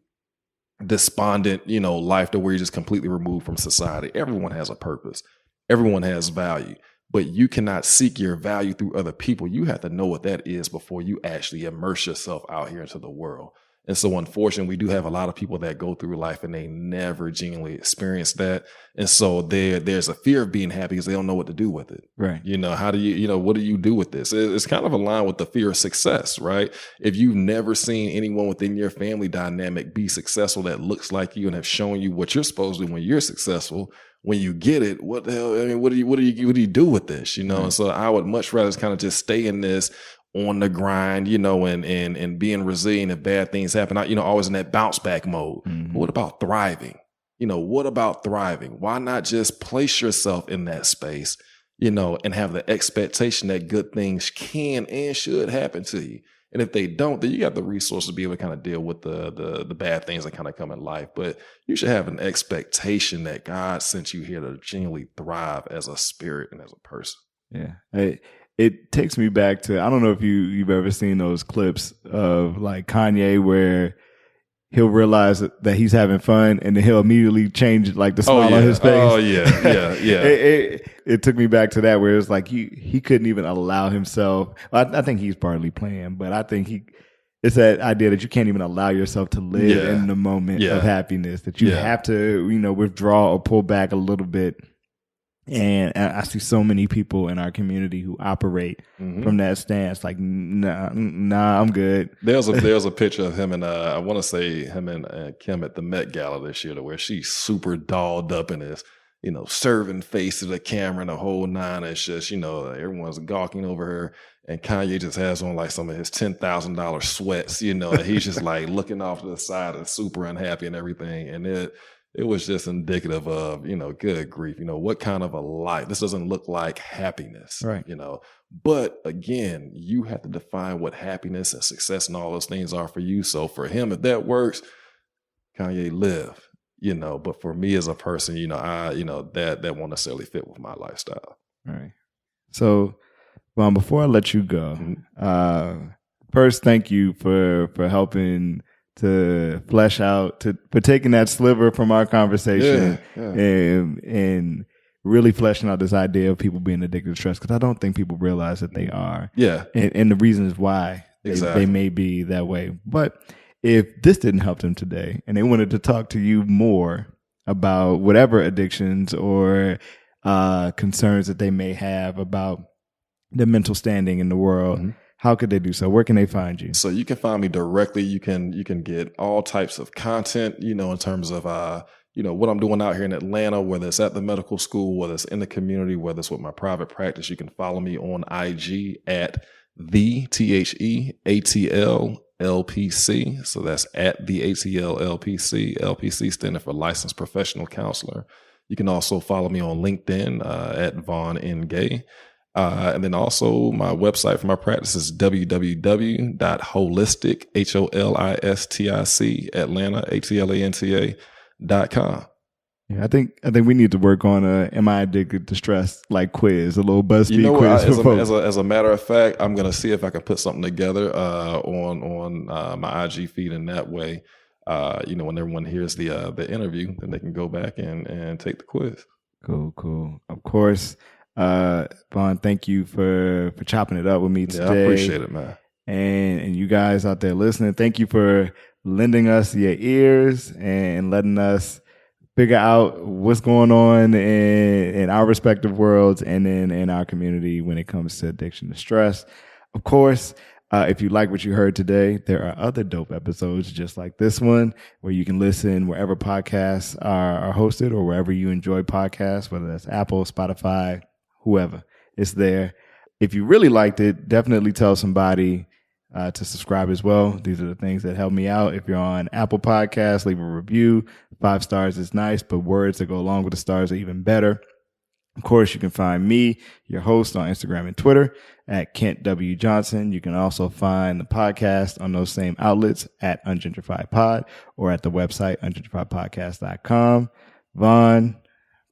[SPEAKER 2] despondent, life to where you're just completely removed from society. Everyone has a purpose. Everyone has value. But you cannot seek your value through other people. You have to know what that is before you actually immerse yourself out here into the world. And so, unfortunately, we do have a lot of people that go through life and they never genuinely experience that. And so there's a fear of being happy because they don't know what to do with it.
[SPEAKER 1] Right.
[SPEAKER 2] How do you, what do you do with this? It's kind of aligned with the fear of success, right? If you've never seen anyone within your family dynamic be successful that looks like you and have shown you what you're supposed to do when you're successful, when you get it, what the hell? I mean, what do you do with this? Right. And so I would much rather kind of just stay in this on the grind, and being resilient if bad things happen. Always in that bounce back mode. Mm-hmm. But what about thriving? What about thriving? Why not just place yourself in that space, and have the expectation that good things can and should happen to you. And if they don't, then you got the resources to be able to kind of deal with the bad things that kind of come in life. But you should have an expectation that God sent you here to genuinely thrive as a spirit and as a person.
[SPEAKER 1] Yeah. It takes me back to, I don't know if you've ever seen those clips of like Kanye where he'll realize that he's having fun and then he'll immediately change like the smile on his face.
[SPEAKER 2] Oh yeah.
[SPEAKER 1] It took me back to that where it's like he couldn't even allow himself. I think he's partly playing, but I think it's that idea that you can't even allow yourself to live in the moment of happiness, that you have to, withdraw or pull back a little bit. And I see so many people in our community who operate from that stance, like, nah, I'm good.
[SPEAKER 2] There's a picture of him and I want to say him and Kim at the Met Gala this year, where she's super dolled up in his, serving face to the camera and the whole nine. It's just, everyone's gawking over her, and Kanye just has on like some of his $10,000 sweats, and he's just like looking off to the side and super unhappy and everything. And it was just indicative of, good grief, what kind of a life? This doesn't look like happiness,
[SPEAKER 1] right?
[SPEAKER 2] But again, you have to define what happiness and success and all those things are for you. So for him, if that works, Kanye live, but for me as a person, that won't necessarily fit with my lifestyle.
[SPEAKER 1] All right. So, before I let you go, first, thank you for helping to flesh out, for taking that sliver from our conversation and really fleshing out this idea of people being addicted to stress, because I don't think people realize that they are.
[SPEAKER 2] Yeah.
[SPEAKER 1] And the reasons why they may be that way. But if this didn't help them today and they wanted to talk to you more about whatever addictions or concerns that they may have about the mental standing in the world, how could they do so? Where can they find you?
[SPEAKER 2] So you can find me directly. You can get all types of content, in terms of, what I'm doing out here in Atlanta, whether it's at the medical school, whether it's in the community, whether it's with my private practice. You can follow me on IG at the THEATL LPC. So that's at the ATL LPC. LPC standing for Licensed Professional Counselor. You can also follow me on LinkedIn at Vaughn N. Gay. And then also my website for my practice is www.holistic, HOLISTIC, Atlanta, ATLANTA.com.
[SPEAKER 1] Yeah, I think we need to work on am I addicted to stress quiz, a little BuzzFeed quiz for folks.
[SPEAKER 2] As a matter of fact, I'm going to see if I can put something together on my IG feed in that way. When everyone hears the interview, then they can go back and take the quiz.
[SPEAKER 1] Cool. Of course. Vaughn, thank you for chopping it up with me today.
[SPEAKER 2] Yeah, I appreciate it, man.
[SPEAKER 1] And you guys out there listening, thank you for lending us your ears and letting us figure out what's going on in our respective worlds and then in our community when it comes to addiction to stress. Of course, if you like what you heard today, there are other dope episodes just like this one where you can listen wherever podcasts are hosted or wherever you enjoy podcasts, whether that's Apple, Spotify, whoever. It's there. If you really liked it, definitely tell somebody to subscribe as well. These are the things that help me out. If you're on Apple Podcasts, leave a review. 5 stars is nice, but words that go along with the stars are even better. Of course, you can find me, your host, on Instagram and Twitter at Kent W. Johnson. You can also find the podcast on those same outlets at Ungentrified or at the website ungentrifiedpodcast.com. Vaughn,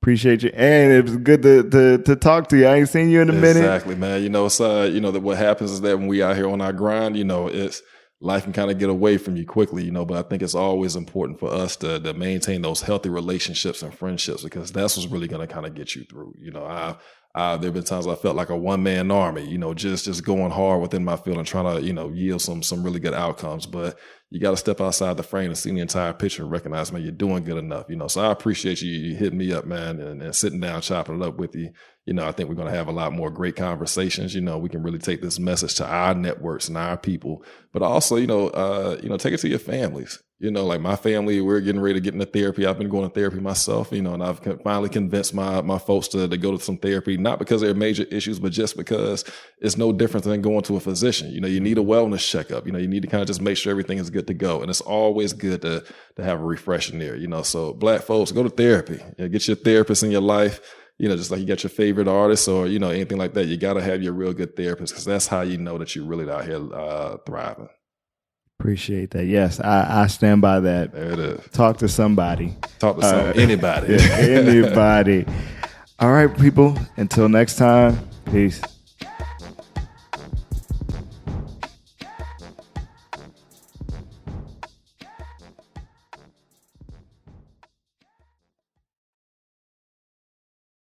[SPEAKER 1] appreciate you. And it was good to talk to you. I ain't seen you in a minute.
[SPEAKER 2] Exactly, man. It's that what happens is that when we out here on our grind, it's life can kind of get away from you quickly, but I think it's always important for us to maintain those healthy relationships and friendships, because that's what's really going to kind of get you through. There have been times I felt like a one-man army, just going hard within my field and trying to, yield some really good outcomes. But you got to step outside the frame and see the entire picture and recognize, man, you're doing good enough, So I appreciate you hitting me up, man, and sitting down, chopping it up with you. I think we're going to have a lot more great conversations. We can really take this message to our networks and our people, but also, take it to your families. Like my family, we're getting ready to get into therapy. I've been going to therapy myself, and I've finally convinced my folks to go to some therapy, not because there are major issues, but just because it's no different than going to a physician. You need a wellness checkup. You need to kind of just make sure everything is good to go. And it's always good to have a refreshing there, so Black folks, go to therapy, get your therapist in your life. Just like you got your favorite artist or, anything like that, you got to have your real good therapist, because that's how you know that you're really out here thriving.
[SPEAKER 1] Appreciate that. Yes, I stand by that.
[SPEAKER 2] There it is.
[SPEAKER 1] Talk to somebody.
[SPEAKER 2] Anybody.
[SPEAKER 1] Anybody. All right, people. Until next time. Peace.